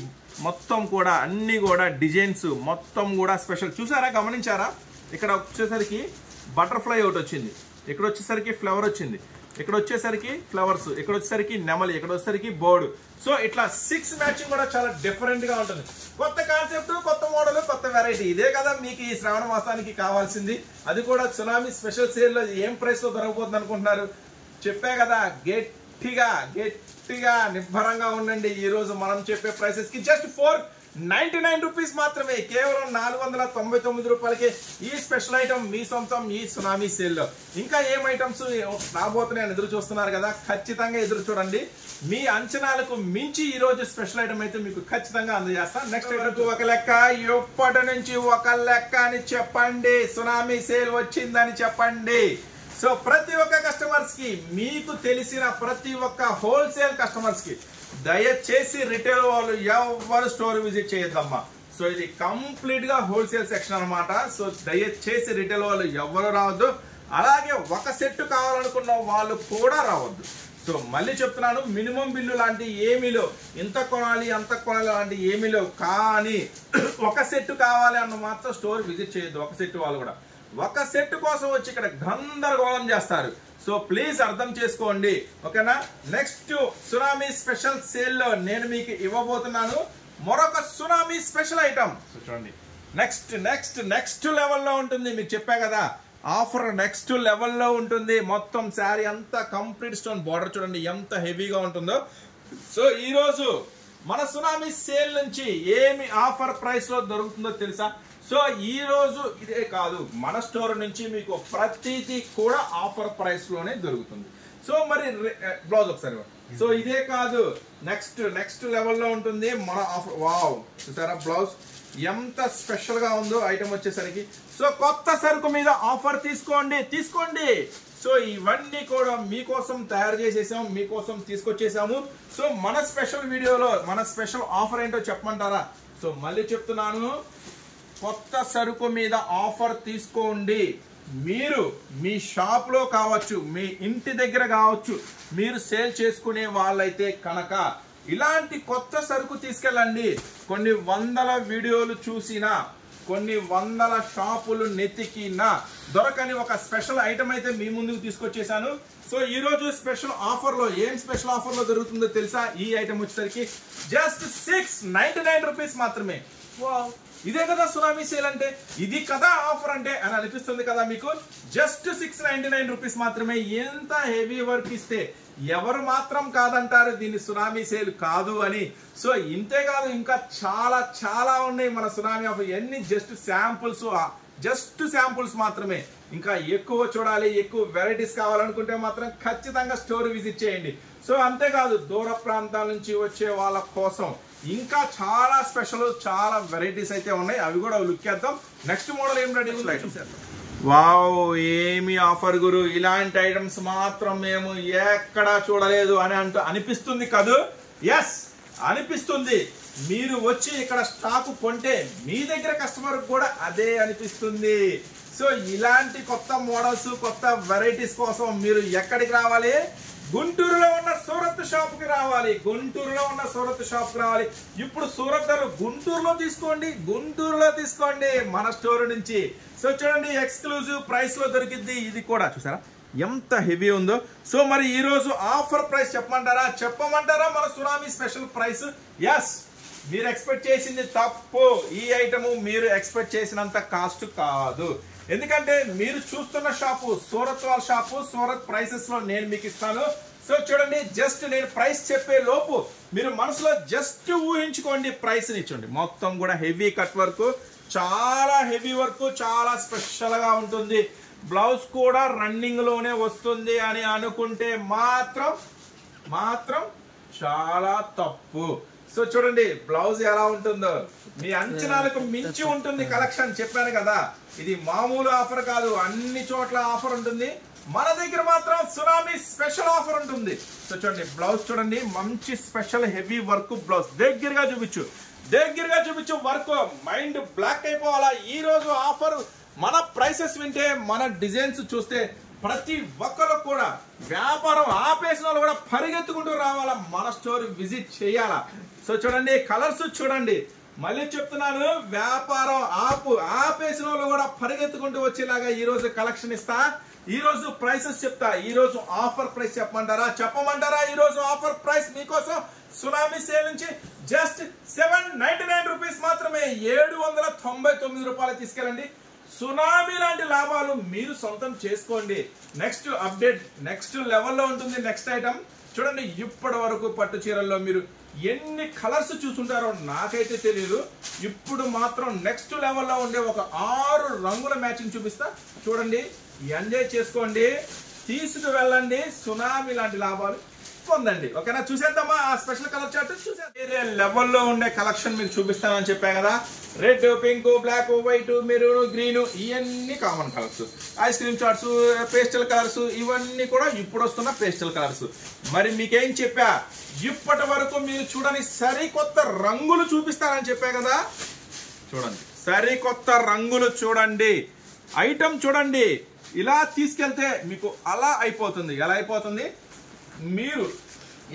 మొత్తం కూడా అన్ని కూడా డిజైన్స్ మొత్తం కూడా స్పెషల్. చూసారా, గమనించారా? ఇక్కడ వచ్చేసరికి బటర్ఫ్లై ఒకటి వచ్చింది, ఇక్కడ వచ్చేసరికి ఫ్లవర్ వచ్చింది, ఇక్కడ వచ్చేసరికి ఫ్లవర్స్, ఇక్కడ వచ్చేసరికి నెమలి, ఇక్కడ వచ్చేసరికి బోర్డు. సో ఇట్లా 6 మ్యాచింగ్ కూడా చాలా డిఫరెంట్ గా ఉంటుంది. కొత్త కాన్సెప్ట్, కొత్త మోడల్, కొత్త వెరైటీ. ఇదే కదా మీకు ఈ శ్రావణ మాసానికి కావాల్సింది. అది కూడా సునామీ స్పెషల్ సేల్ లో ఏం ప్రైస్ లో దొరకబోతుంది అనుకుంటున్నారు? చెప్పే కదా, గట్టిగా గట్టిగా నిబ్బరంగా ఉండండి. ఈ రోజు మనం చెప్పే ప్రైసెస్ కి జస్ట్ 499 రూపీస్ మాత్రమే, కేవలం 499 రూపాయలకి ఈ స్పెషల్ ఐటమ్ మీ సొంతం ఈ సునామీ సేల్ లో. ఇంకా ఏం ఐటమ్స్ రాబోతున్నాయని ఎదురు చూస్తున్నారు కదా, ఖచ్చితంగా ఎదురు చూడండి. మీ అంచనాలకు మించి ఈ రోజు స్పెషల్ ఐటమ్ అయితే మీకు ఖచ్చితంగా అందజేస్తాను. నెక్స్ట్ ఐటమ్ ఒక లెక్క, ఎప్పటి నుంచి ఒక లెక్క అని చెప్పండి, సునామీ సేల్ వచ్చిందని చెప్పండి. సో ప్రతి ఒక్క కస్టమర్స్ కి, మీకు తెలిసిన ప్రతి ఒక్క హోల్సేల్ కస్టమర్స్ కి దయచేసి రిటైల్ వాళ్ళు ఎవరు స్టోర్ విజిట్ చేయొద్దమ్మా. సో ఇది కంప్లీట్ గా హోల్సేల్ సెక్షన్ అనమాట. సో దయచేసి రిటైల్ వాళ్ళు ఎవరు రావద్దు, అలాగే ఒక సెట్ కావాలనుకున్న వాళ్ళు కూడా రావద్దు. సో మళ్ళీ చెప్తున్నాను, మినిమం బిల్లు లాంటి ఏమీ లేవు, ఇంత కొనాలి అంత కొనాలి లాంటి ఏమీ లేవు. కానీ ఒక సెట్ కావాలి అన్న మాత్రం స్టోర్ విజిట్ చేయొద్దు. ఒక సెట్ వాళ్ళు కూడా ఒక సెట్ కోసం వచ్చి ఇక్కడ గందరగోళం చేస్తారు. సో ప్లీజ్ అర్థం చేసుకోండి, ఓకేనా. నెక్స్ట్ సునామీ స్పెషల్ సేల్ లో నేను మీకు ఇవ్వబోతున్నాను మరొక సునామీ స్పెషల్ ఐటమ్. సో చూడండి, నెక్స్ట్ లెవెల్లో ఉంటుంది. మీకు చెప్పా కదా ఆఫర్ నెక్స్ట్ లెవెల్లో ఉంటుంది. మొత్తం శారీ అంతా కంప్లీట్ స్టోన్ బార్డర్ చూడండి ఎంత హెవీగా ఉంటుందో. సో ఈ రోజు మన సునామీ సేల్ నుంచి ఏమి ఆఫర్ ప్రైస్ లో దొరుకుతుందో తెలుసా? సో ఈ రోజు ఇదే కాదు, మన స్టోర్ నుంచి మీకు ప్రతిదీ కూడా ఆఫర్ ప్రైస్ లోనే దొరుకుతుంది. సో మరి బ్లౌజ్ ఒకసారి. సో ఇదే కాదు, నెక్స్ట్ లెవెల్లో ఉంటుంది మన ఆఫర్. వావ్, చూసారా బ్లౌజ్ ఎంత స్పెషల్ గా ఉందో ఐటమ్ వచ్చేసరికి. సో కొత్త సరుకు మీద ఆఫర్ తీసుకోండి. సో ఇవన్నీ కూడా మీకోసం తయారు చేసేసాము, మీకోసం తీసుకొచ్చేసాము. సో మన స్పెషల్ వీడియోలో మన స్పెషల్ ఆఫర్ ఏంటో చెప్పమంటారా? సో మళ్ళీ చెప్తున్నాను, కొత్త సరుకు మీద ఆఫర్ తీసుకోండి. మీరు మీ షాప్ లో కావచ్చు, మీ ఇంటి దగ్గర కావచ్చు, మీరు సేల్ చేసుకునే వాళ్ళైతే కనుక ఇలాంటి కొత్త సరుకు తీసుకెళ్ళండి. కొన్ని వందల వీడియోలు చూసినా, కొన్ని వందల షాపులు నెతికినా దొరకని ఒక స్పెషల్ ఐటమ్ అయితే మీ ముందుకు తీసుకొచ్చేసాను. సో ఈ రోజు స్పెషల్ ఆఫర్ లో ఏం స్పెషల్ ఆఫర్ లో దొరుకుతుందో తెలుసా? ఈ ఐటమ్ వచ్చేసరికి జస్ట్ 699 రూపీస్ మాత్రమే. ఇదే కదా సునామీ సేల్ అంటే, ఇది కదా ఆఫర్ అంటే అని అనిపిస్తుంది కదా మీకు. జస్ట్ 699 రూపీస్ మాత్రమే. ఎంత హెవీ వర్క్ ఇస్తే ఎవరు మాత్రం కాదంటారు దీన్ని సునామీ సేల్ కాదు అని. సో ఇంతే కాదు, ఇంకా చాలా చాలా ఉన్నాయి మన సునామీ ఆఫర్. ఎన్ని జస్ట్ శాంపుల్స్ మాత్రమే. ఇంకా ఎక్కువ చూడాలి, ఎక్కువ వెరైటీస్ కావాలనుకుంటే మాత్రం ఖచ్చితంగా స్టోర్ విజిట్ చేయండి. సో అంతేకాదు, దూర ప్రాంతాల నుంచి వచ్చే వాళ్ళ కోసం ఇంకా చాలా స్పెషల్, చాలా వెరైటీస్ అయితే ఉన్నాయి. అవి కూడా లుక్ చేద్దాం. నెక్స్ట్ మోడల్ ఏం రెడీ ఉంది? వావ్, ఏమి ఆఫర్ గురు, ఇలాంటి ఐటమ్స్ మాత్రం మేము ఎక్కడా చూడలేదు అని అనిపిస్తుంది కదూ? ఎస్, అనిపిస్తుంది. మీరు వచ్చి ఇక్కడ స్టాక్ కొంటే మీ దగ్గర కస్టమర్ కూడా అదే అనిపిస్తుంది. సో ఇలాంటి కొత్త మోడల్స్ కొత్త వెరైటీస్ కోసం మీరు ఎక్కడికి రావాలి? గుంటూరులో ఉన్న సూరత్ షాప్ కి రావాలి. గుంటూరులో ఉన్న సూరత్ షాప్ కి రావాలి. ఇప్పుడు సూరత్ గుంటూరులో తీసుకోండి మన స్టోర్ నుంచి. సో చూడండి, ఎక్స్క్లూజివ్ ప్రైస్ లో దొరికింది. ఇది కూడా చూసారా ఎంత హెవీ ఉందో. సో మరి ఈ రోజు ఆఫర్ ప్రైస్ చెప్పమంటారా మన సునామీ స్పెషల్ ప్రైస్? ఎస్, మీరు ఎక్స్పెక్ట్ చేసింది తప్పు. ఈ ఐటమ్ మీరు ఎక్స్పెక్ట్ చేసినంత కాస్ట్ కాదు. ఎందుకంటే మీరు చూస్తున్న షాపు సూరత్ వాళ్ళ షాపు. సూరత్ ప్రైసెస్ లో నేను మీకు ఇస్తాను. సో చూడండి, జస్ట్ నేను ప్రైస్ చెప్పే లోపు మీరు మనసులో జస్ట్ ఊహించుకోండి ప్రైస్ ని. చూడండి, మొత్తం కూడా హెవీ కట్ వర్క్, చాలా హెవీ వర్క్, చాలా స్పెషల్ గా ఉంటుంది. బ్లౌజ్ కూడా రన్నింగ్ లోనే వస్తుంది అని అనుకుంటే మాత్రం చాలా తప్పు. సో చూడండి, బ్లౌజ్ ఎలా ఉంటుందో మీ అంచనాలకు మించి ఉంటుంది కలెక్షన్. చెప్పాను కదా, ఇది మామూలు ఆఫర్ కాదు, అన్ని చోట్ల ఆఫర్ ఉంటుంది. మన దగ్గర మాత్రం సునామీ స్పెషల్ ఆఫర్ ఉంటుంది. సో చూడండి, బ్లౌజ్ చూడండి, మంచి స్పెషల్ హెవీ వర్క్ బ్లౌజ్. దగ్గరగా చూపించు వర్క్ మైండ్ బ్లాక్ అయిపోవాలా. ఈ రోజు ఆఫర్, మన ప్రైసెస్ వింటే, మన డిజైన్స్ చూస్తే ప్రతి ఒక్కరు కూడా వ్యాపారం ఆపేసిన వాళ్ళు కూడా పరిగెత్తుకుంటూ రావాలా, మన స్టోర్ విజిట్ చేయాలా. సో చూడండి, కలర్స్ చూడండి, మళ్ళీ చెప్తున్నాను, వ్యాపారం ఆపేసిన వాళ్ళు కూడా పరిగెత్తుకుంటూ వచ్చేలాగా ఈ రోజు కలెక్షన్ ఇస్తా. ఈ రోజు ప్రైసెస్ చెప్తా. ఈ రోజు ఆఫర్ ప్రైస్ చెప్పమంటారా? ఈ రోజు ఆఫర్ ప్రైస్ మీకోసం సునామీ సేల్ నుంచి జస్ట్ 799 రూపీస్ మాత్రమే. 799 రూపాయలు తీసుకెళ్ళండి. సునామీ లాంటి లాభాలు మీరు సొంతం చేసుకోండి. నెక్స్ట్ అప్డేట్ నెక్స్ట్ లెవెల్లో ఉంటుంది. నెక్స్ట్ ఐటమ్ చూడండి, ఇప్పటి వరకు పట్టు చీరల్లో మీరు ఎన్ని కలర్స్ చూసుంటారో నాకైతే తెలియదు. ఇప్పుడు మాత్రం నెక్స్ట్ లెవెల్లో ఉండే ఒక 6 రంగుల మ్యాచింగ్ చూపిస్తా. చూడండి, ఎంజాయ్ చేసుకోండి, తీసుకు వెళ్ళండి, సునామీ లాంటి లాభాలు పొందండి. ఓకేనా? చూసేద్దామా ఆ స్పెషల్ కలర్ చార్ట్? వేరే లెవెల్లో ఉండే కలెక్షన్ మీకు చూపిస్తానని చెప్పా కదా. Red, pink, black, white, maroon, green, ఇవన్నీ common colours. Ice cream charts, pastel colours, ఇవన్నీ కూడా ఇప్పుడు వస్తున్న పేస్టల్ కలర్స్. మరి మీకేం చెప్పా, ఇప్పటి వరకు మీరు చూడని సరికొత్త రంగులు చూపిస్తానని చెప్పా కదా. చూడండి, సరికొత్త రంగులు చూడండి, ఐటమ్ చూడండి. ఇలా తీసుకెళ్తే మీకు అలా అయిపోతుంది. ఎలా అయిపోతుంది? మీరు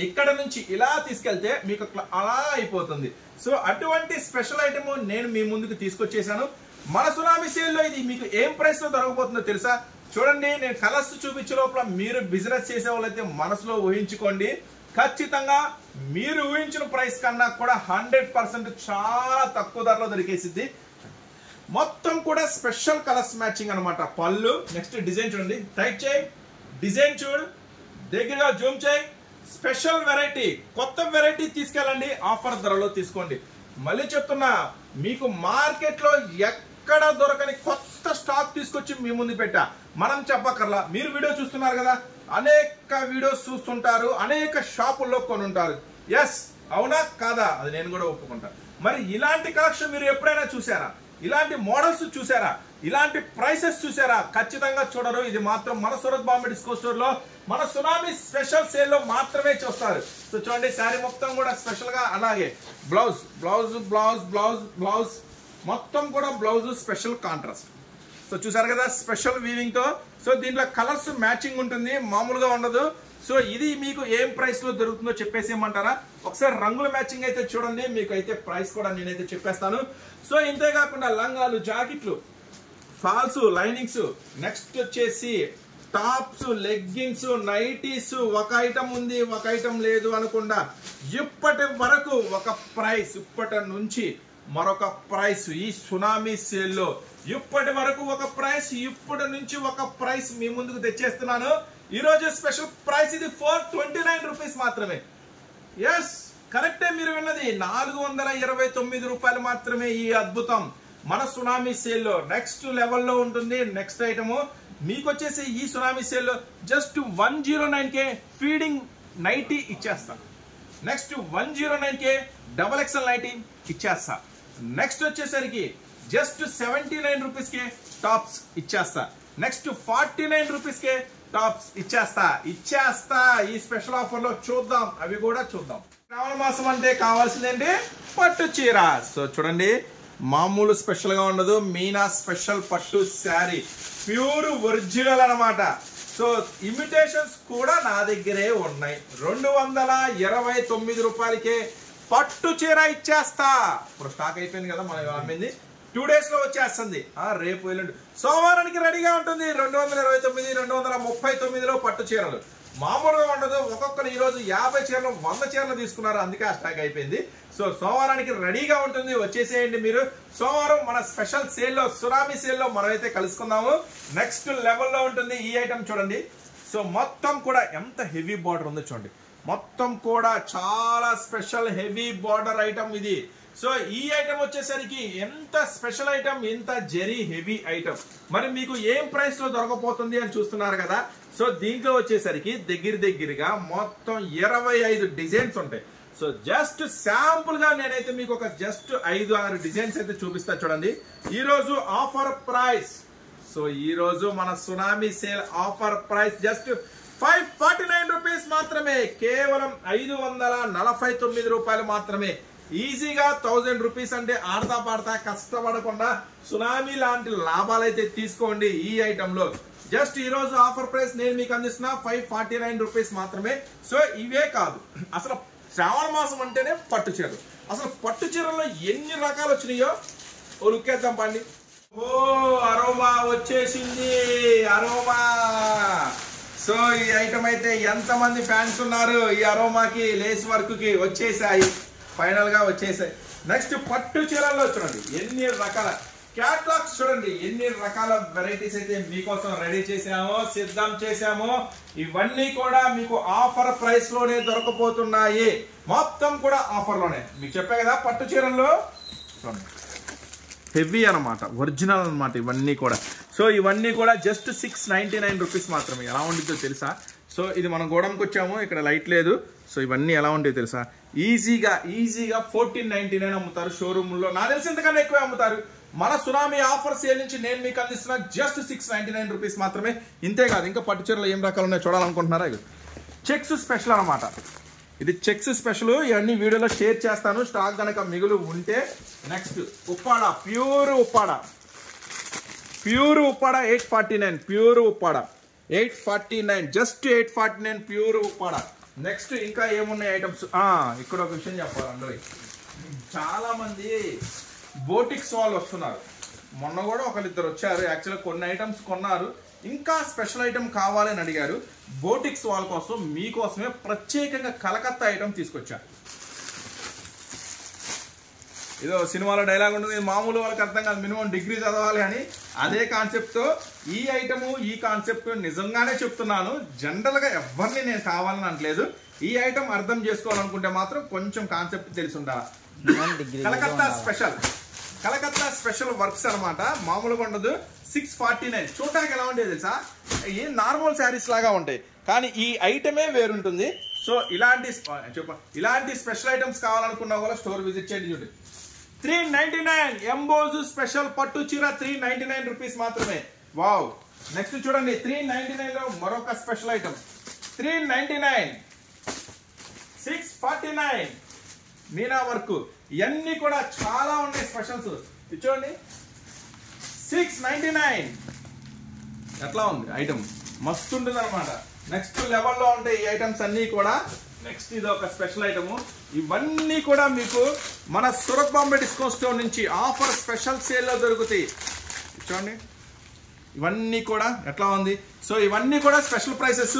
ఇక్కడ నుంచి ఇలా తీసుకెళ్తే మీకు అలా అయిపోతుంది. సో అటువంటి స్పెషల్ ఐటమ్ నేను మీ ముందుకు తీసుకొచ్చేసాను. మన సునామీ సేల్లో ఇది మీకు ఏం ప్రైస్ లో దొరకబోతుందో తెలుసా? చూడండి, నేను కలర్స్ చూపించే లోపల మీరు బిజినెస్ చేసే వాళ్ళైతే మనసులో ఊహించుకోండి. ఖచ్చితంగా మీరు ఊహించిన ప్రైస్ కన్నా కూడా 100% చాలా తక్కువ ధరలో దొరికేసిద్ది. మొత్తం కూడా స్పెషల్ కలర్స్ మ్యాచింగ్ అనమాట. పళ్ళు, నెక్స్ట్ డిజైన్ చూడండి, టైట్ చేయి, డిజైన్ చూడు, దగ్గరగా జూమ్ చేయి. స్పెషల్ వెరైటీ, కొత్త వెరైటీ తీసుకెళ్ళండి, ఆఫర్ ధరలో తీసుకోండి. మళ్ళీ చెప్తున్నా, మీకు మార్కెట్ లో ఎక్కడ దొరకని కొత్త స్టాక్ తీసుకొచ్చి మీ ముందు పెట్టా. మనం చెప్పక్కర్లా, మీరు వీడియో చూస్తున్నారు కదా, అనేక వీడియోస్ చూస్తుంటారు, అనేక షాపుల్లో కొనుంటారు. ఎస్, అవునా కాదా? అది నేను కూడా ఒప్పుకుంటా. మరి ఇలాంటి కలెక్షన్ మీరు ఎప్పుడైనా చూసారా? ఇలాంటి మోడల్స్ చూసారా? ఇలాంటి ప్రైసెస్ చూసారా? ఖచ్చితంగా చూడరు. ఇది మాత్రం మన సూరత్ బాంబే డిస్కో స్టోర్ లో మన సునామీ స్పెషల్ సేల్ లో మాత్రమే చూస్తారు. సో చూడండి, శారీ మొత్తం కూడా స్పెషల్ గా, అలాగే blouse blouse blouse blouse blouse మొత్తం కూడా బ్లౌజ్ స్పెషల్ కాంట్రాస్ట్. సో చూసారు కదా, స్పెషల్ వీవింగ్ తో. సో దీంట్లో కలర్స్ మ్యాచింగ్ ఉంటుంది, మామూలుగా ఉండదు. సో ఇది మీకు ఏం ప్రైస్ లో దొరుకుతుందో చెప్పేసేయమంటారా? ఒకసారి రంగుల మ్యాచింగ్ అయితే చూడండి, మీకు అయితే ప్రైస్ కూడా నేనైతే చెప్పేస్తాను. సో ఇంతే కాకుండా లంగాలు, జాకెట్లు, ఫాల్స్, లైనింగ్స్, నెక్స్ట్ వచ్చేసి టాప్స్, లెగ్గింగ్స్, నైటీస్. ఒక ఐటమ్ ఉంది, ఒక ఐటమ్ లేదు అనకుండా ఇప్పటి వరకు ఒక ప్రైస్, ఇప్పటి నుంచి మరొక ప్రైస్. ఈ సునామీ సేల్లో ఇప్పటి వరకు ఒక ప్రైస్, ఇప్పటి నుంచి ఒక ప్రైస్ మీ ముందుకు తెచ్చేస్తున్నాను. ఈ రోజు స్పెషల్ ప్రైస్ ఇది 429 రూపీస్ మాత్రమే. ఎస్, కరెక్టే మీరు విన్నది, 429 రూపాయలు మాత్రమే. ఈ అద్భుతం మన సునామీ సేల్లో నెక్స్ట్ లెవెల్లో ఉంటుంది. నెక్స్ట్ ఐటమ్ మీకు వచ్చేసి ఈ సునామీ సేల్లో జస్ట్ 109K ఫీడింగ్ నైటీ ఇచ్చేస్తా. Next 109K double XL nighty ఇచ్చేస్తా. నెక్స్ట్ వచ్చేసరికి జస్ట్ 79 రూపీస్కే టాప్స్ ఇచ్చేస్తా. నెక్స్ట్ 49 రూపీస్కే టాప్స్ ఇచ్చేస్తా. ఈ స్పెషల్ ఆఫర్ లో చూద్దాం, అవి కూడా చూద్దాం. శ్రావణ మాసం అంటే కావాల్సిందేంటి? పట్టు చీర. సో చూడండి, మామూలు స్పెషల్ గా ఉండదు. మీనా స్పెషల్ పట్టు శారీ ప్యూర్ ఒరిజినల్ అన్నమాట. సో ఇమిటేషన్స్ కూడా నా దగ్గరే ఉన్నాయి. 229 రూపాయలకే పట్టు చీర ఇచ్చేస్తా. ఇప్పుడు స్టాక్ అయిపోయింది కదా, మనం అమ్మింది 2 days లో వచ్చేస్తుంది. రేపు ఎల్లుండి సోమవారానికి రెడీగా ఉంటుంది. 229 239లో పట్టు చీరలు మామూలుగా ఉండదు. ఒక్కొక్కరు ఈ రోజు 50 చీరలు 100 చీరలు తీసుకున్నారు, అందుకే ఆ స్టాక్ అయిపోయింది. సో సోమవారానికి రెడీగా ఉంటుంది, వచ్చేసేయండి మీరు. సోమవారం మన స్పెషల్ సేల్లో, సునామీ సేల్లో మనమైతే కలుసుకుందాము. నెక్స్ట్ లెవెల్లో ఉంటుంది ఈ ఐటమ్. చూడండి, సో మొత్తం కూడా ఎంత హెవీ బార్డర్ ఉందో చూడండి. మొత్తం కూడా చాలా స్పెషల్ హెవీ బార్డర్ ఐటమ్ ఇది. సో ఈ ఐటమ్ వచ్చేసరికి ఎంత స్పెషల్ ఐటమ్, ఎంత జెరీ హెవీ ఐటమ్. మరి మీకు ఏం ప్రైస్ లో దొరకపోతుంది అని చూస్తున్నారు కదా. సో దీంట్లో వచ్చేసరికి దగ్గరగా మొత్తం 25 డిజైన్స్ ఉంటాయి. సో జస్ట్ శాంపుల్ గా నేనైతే మీకు ఒక జస్ట్ 5-6 డిజైన్స్ అయితే చూపిస్తా. చూడండి, ఈ రోజు ఆఫర్ ప్రైస్. సో ఈ రోజు మన tsunami sale offer price just 549 rupees మాత్రమే. కేవలం 549 రూపాయలు మాత్రమే. ఈజీగా 1000 రూపీస్ అంటే ఆడతా పాడతా కష్టపడకుండా సునామీ లాంటి లాభాలు అయితే తీసుకోండి ఈ ఐటమ్ లో. జస్ట్ ఈ రోజు ఆఫర్ ప్రైస్ నేను మీకు అందిస్తున్నా 549 రూపీస్ మాత్రమే. సో ఇవే కాదు, అసలు శ్రావణ మాసం అంటేనే పట్టు చీరలు. అసలు పట్టు చీరల్లో ఎన్ని రకాలు వచ్చినాయో ఉలుక్కేద్దాం పండి. ఓ అరోమా వచ్చేసింది, అరోమా. సో ఈ ఐటమ్ అయితే ఎంతమంది ఫ్యాన్స్ ఉన్నారు ఈ అరోమాకి, లేస్ వర్క్ కి వచ్చేసాయి, ఫైనల్ గా వచ్చేసాయి. నెక్స్ట్ పట్టు చీరల్లో చూడండి ఎన్ని రకాల క్యాట్లాగ్స్, చూడండి ఎన్ని రకాల వెరైటీస్ అయితే మీకోసం రెడీ చేసామో, సిద్ధం చేసామో. ఇవన్నీ కూడా మీకు ఆఫర్ ప్రైస్ లోనే దొరకపోతున్నాయి. మొత్తం కూడా ఆఫర్ లోనే. మీకు చెప్పే కదా పట్టు చీరల్లో హెవీ అనమాట, ఒరిజినల్ అనమాట ఇవన్నీ కూడా. సో ఇవన్నీ కూడా జస్ట్ 699 రూపీస్ మాత్రమే. ఎలా ఉండిద్దో తెలుసా? సో ఇది మనం గోడంకి వచ్చాము, ఇక్కడ లైట్ లేదు. సో ఇవన్నీ ఎలా ఉంటాయో తెలుసా? ఈజీగా 1499 అమ్ముతారు షోరూమ్లో. నాకు తెలిసి ఇంతకన్నా ఎక్కువ అమ్ముతారు. మన సునామీ ఆఫర్ సేల్ నుంచి నేను మీకు అందిస్తున్నా జస్ట్ 699 రూపీస్ మాత్రమే. ఇంతేకాదు, ఇంకా పట్టు చీరలు ఏం రకాలు ఉన్నాయో చూడాలనుకుంటున్నారా? ఇది చెక్స్ స్పెషల్ అనమాట. ఇది చెక్స్ స్పెషల్. ఇవన్నీ వీడియోలో షేర్ చేస్తాను, స్టాక్ కనుక మిగులు ఉంటే. Next Uppada, pure Uppada 849. Pure Uppada 849, just 849 pure Uppada. Next ఇంకా ఏమున్నాయి ఐటమ్స్? ఇక్కడ ఒక విషయం చెప్పాలి అందరికి. చాలా మంది బోటిక్స్ వాళ్ళు వస్తున్నారు. మొన్న కూడా ఒకరిద్దరు వచ్చారు. యాక్చువల్గా కొన్ని ఐటమ్స్ కొన్నారు, ఇంకా స్పెషల్ ఐటమ్ కావాలని అడిగారు. బోటిక్స్ వాళ్ళ కోసం మీకోసమే ప్రత్యేకంగా కలకత్తా ఐటమ్ తీసుకొచ్చారు. ఏదో సినిమాలో డైలాగ్ ఉంటుంది, మామూలు వాళ్ళకి అర్థం కాదు, మినిమం డిగ్రీ చదవాలి అని. అదే కాన్సెప్ట్తో ఈ ఐటము, ఈ కాన్సెప్ట్ నిజంగానే చెప్తున్నాను. జనరల్గా ఎవరిని నేను కావాలని అనట్లేదు. ఈ ఐటమ్ అర్థం చేసుకోవాలనుకుంటే మాత్రం కొంచెం కాన్సెప్ట్ తెలిసి ఉండాలి. కలకత్తా స్పెషల్ వర్క్స్ అనమాట, మామూలుగా ఉండదు. 649. చూడటానికి ఎలా ఉండేది తెలుసా? ఈ నార్మల్ శారీస్ లాగా ఉంటాయి, కానీ ఈ ఐటమే వేరుంటుంది. సో ఇలాంటి స్పెషల్ ఐటమ్స్ కావాలనుకున్నా కూడా స్టోర్ విజిట్ చేయండి. చూడండి 399 ఎంబోజు స్పెషల్ పట్టు చీర 399 రూపీస్ మాత్రమే. వావ్. నెక్స్ట్ చూడండి 399 లో మరొక స్పెషల్ ఐటమ్ 399. 649 మీనా వర్క్. ఇవన్నీ కూడా చాలా ఉన్నాయి స్పెషల్స్. చూడండి 699. ఎట్లా ఉంది ఐటమ్? మస్తు ఉంటుంది అనమాట. నెక్స్ట్ లెవెల్లో ఉంటాయి ఈ ఐటమ్స్ అన్నీ కూడా. నెక్స్ట్ ఇది ఒక స్పెషల్ ఐటమ్. ఇవన్నీ కూడా మీకు మన సూరత్ బాంబే డిస్కౌంట్ స్టోర్ నుంచి ఆఫర్ స్పెషల్ సేల్లో దొరుకుతాయి. చూడండి ఇవన్నీ కూడా ఎట్లా ఉంది. సో ఇవన్నీ కూడా స్పెషల్ ప్రైసెస్.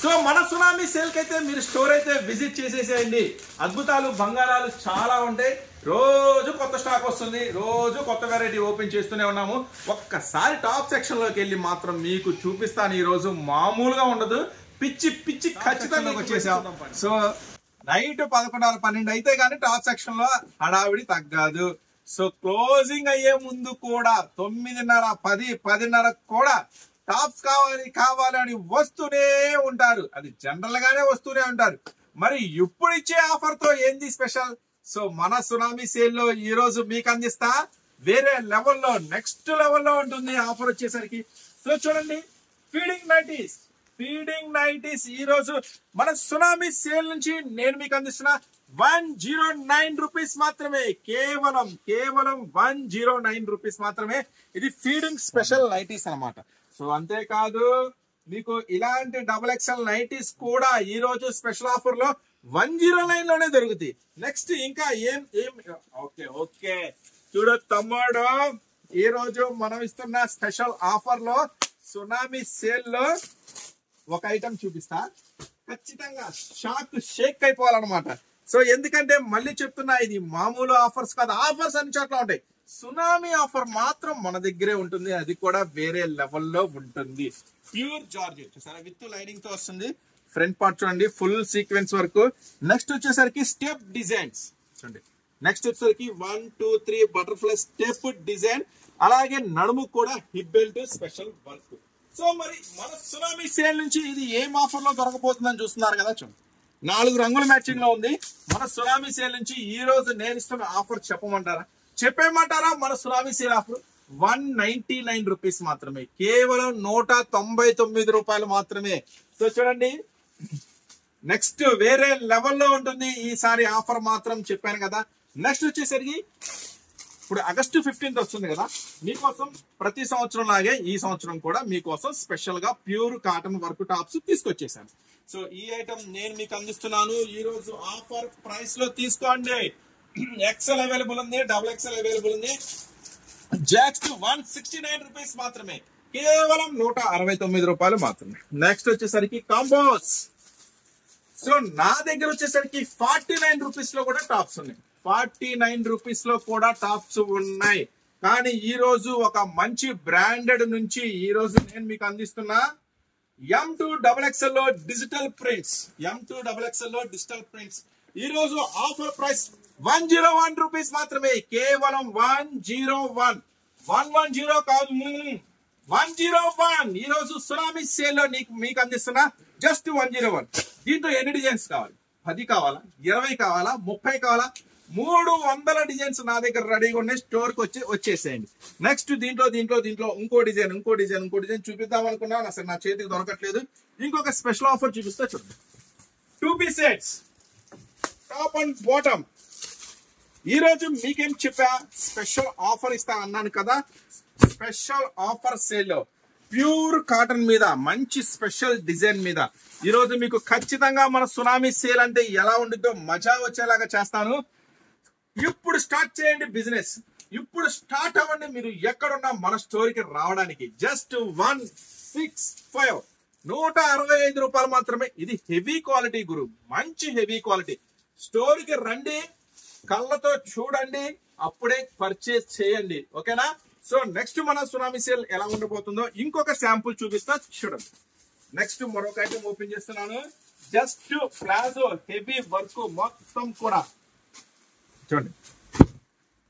సో మన సునామీ సేల్కి అయితే మీరు స్టోర్ అయితే విజిట్ చేసేసేయండి. అద్భుతాలు, బంగారాలు చాలా ఉంటాయి. రోజు కొత్త స్టాక్ వస్తుంది, రోజు కొత్త వెరైటీ ఓపెన్ చేస్తూనే ఉన్నాము. ఒక్కసారి టాప్ సెక్షన్ లోకి వెళ్ళి మాత్రం మీకు చూపిస్తాను. ఈ రోజు మామూలుగా ఉండదు, పిచ్చి పిచ్చి ఖచ్చితంగా వచ్చేసాం. సో నైట్ 11, 12 అయితే కానీ టాప్ సెక్షన్ లో హడావిడి తగ్గదు. సో క్లోజింగ్ అయ్యే ముందు కూడా 9:30, 10, 10:30 కూడా టాప్స్ కావాలి అని వస్తూనే ఉంటారు. అది జనరల్ గానే వస్తూనే ఉంటారు. మరి ఇప్పుడు ఇచ్చే ఆఫర్ తో ఏంది స్పెషల్? సో మన సునామీ సేల్ లో ఈ రోజు మీకు అందిస్తా వేరే లెవెల్లో, నెక్స్ట్ లెవెల్లో ఉంటుంది ఆఫర్ వచ్చేసరికి. సో చూడండి ఫీడింగ్ నైటీస్ ఫీడింగ్ నైటీస్ ఈ రోజు మన సునామీ సేల్ నుంచి నేను మీకు అందిస్తున్న 109 రూపీస్ మాత్రమే, కేవలం 109 రూపీస్ మాత్రమే. ఇది ఫీడింగ్ స్పెషల్ నైటీస్ అన్నమాట. సో అంతేకాదు మీకు ఇలాంటి XXL నైటీస్ కూడా ఈ రోజు స్పెషల్ ఆఫర్ లో 109 లోనే దొరుకుతాయి. నెక్స్ట్ ఇంకా ఏం ఓకే చూడు తమ్ముడు, ఈ రోజు మనం ఇస్తున్న స్పెషల్ ఆఫర్ లో సునామీ సేల్ లో ఒక ఐటమ్ చూపిస్తా, ఖచ్చితంగా షేక్ అయిపోవాలన్నమాట. సో ఎందుకంటే మళ్ళీ చెప్తున్నా, ఇది మామూలు ఆఫర్స్ కాదు, ఆఫర్స్ అన్ని చోట్ల ఉంటాయి. సునామీ ఆఫర్ మాత్రం మన దగ్గరే ఉంటుంది, అది కూడా వేరే లెవెల్లో ఉంటుంది. ప్యూర్ జార్జెట్ సరే విత్ లైనింగ్ తో వస్తుంది. ఫ్రంట్ పార్ట్ చూడండి ఫుల్ సీక్వెన్స్ వర్క్. నెక్స్ట్ వచ్చేసరికి స్టెప్ డిజైన్స్ చూడండి. నెక్స్ట్ వచ్చేసరికి 1 2 3 బటర్ఫ్లై స్టెప్ డిజైన్, అలాగే నడుము కూడా hip belt special work. So మరి మన సునామీ సేల్ నుంచి ఇది ఏం ఆఫర్ లో దొరకబోతుందని చూస్తున్నారు కదా. చూడండి 4 రంగుల మ్యాచింగ్ లో ఉంది. మన సునామీ సేల్ నుంచి ఈ రోజు నేను ఇస్తున్న ఆఫర్ చెప్పేయమంటారా? మన సునామీ సేల్ ఆఫర్ 199 రూపీస్ మాత్రమే, కేవలం 199 రూపాయలు మాత్రమే. సో చూడండి నెక్స్ట్ వేరే లెవెల్లో ఉంటుంది ఈసారి ఆఫర్ మాత్రం, చెప్పాను కదా. నెక్స్ట్ వచ్చేసరికి ఇప్పుడు ఆగస్టు 15th వస్తుంది కదా, మీకోసం ప్రతి సంవత్సరం లాగే ఈ సంవత్సరం కూడా మీకోసం స్పెషల్ గా ప్యూర్ కాటన్ వర్క్ టాప్స్ తీసుకొచ్చేసాను. సో ఈ ఐటమ్ నేను మీకు అందిస్తున్నాను ఈ రోజు ఆఫర్ ప్రైస్ లో. తీసుకోండి, ఎక్సెల్ అవైలబుల్ ఉంది, XXL అవైలబుల్ ఉంది. జస్ట్ 169 రూపీస్ మాత్రమే, కేవలం 169 రూపాయలు మాత్రమే. నెక్స్ట్ వచ్చేసరికి కాంబోస్. సో నా దగ్గర వచ్చేసరికి 49 రూపీస్ లో కూడా టాప్స్ ఉన్నాయి, 49 రూపీస్ లో కూడా టాప్స్ ఉన్నాయి. కానీ ఈ రోజు ఒక మంచి బ్రాండెడ్ నుంచి ఈ రోజు నేను మీకు అందిస్తున్నా M2XXL లో డిజిటల్ ప్రింట్స్. ఈ రోజు ఆఫర్ ప్రైస్ 101 రూపీస్ మాత్రమే, కేవలం 110 కాదు 101. ఈ రోజు సునామీ సేల్ లో మీకు అందిస్తున్నా జస్ట్ 101. దీంట్లో ఎన్ని డిజైన్స్ కావాలి? 10 కావాలా, 20 కావాలా, 30 కావాలా? 300 డిజైన్స్ నా దగ్గర రెడీగా ఉన్నాయి, స్టోర్ కి వచ్చేసేయండి. నెక్స్ట్ దీంట్లో ఇంకో డిజైన్ చూపిద్దాం అనుకున్నాను, అసలు నా చేతికి దొరకట్లేదు. ఇంకొక స్పెషల్ ఆఫర్ చూపిస్తా చూడండి. 2 piece sets top and bottom. ఈ రోజు మీకేం చెప్పా, స్పెషల్ ఆఫర్ ఇస్తా అన్నాను కదా. స్పెషల్ ఆఫర్ సేల్ లో ప్యూర్ కాటన్ మీద మంచి స్పెషల్ డిజైన్ మీద ఈ రోజు మీకు ఖచ్చితంగా మన సునామీ సేల్ అంటే ఎలా ఉండిద్దో మజా వచ్చేలాగా చేస్తాను. ఇప్పుడు స్టార్ట్ చేయండి బిజినెస్, ఇప్పుడు స్టార్ట్ అవ్వండి. మీరు ఎక్కడున్నా మన స్టోరీకి రావడానికి జస్ట్ 165 165 రూపాయలు మాత్రమే. ఇది హెవీ క్వాలిటీ గురు, మంచి హెవీ క్వాలిటీ. స్టోరీకి రండి, కళ్ళతో చూడండి, అప్పుడే పర్చేస్ చేయండి, ఓకేనా. సో నెక్స్ట్ మన సునామీ సేల్ ఎలా ఉండబోతుందో ఇంకొక శాంపుల్ చూపిస్తా చూడండి. నెక్స్ట్ మరొక ఐటమ్ ఓపెన్ చేస్తున్నాను. జస్ట్ ప్లాజో హెవీ వర్క్ మొత్తం కూడా చూడండి,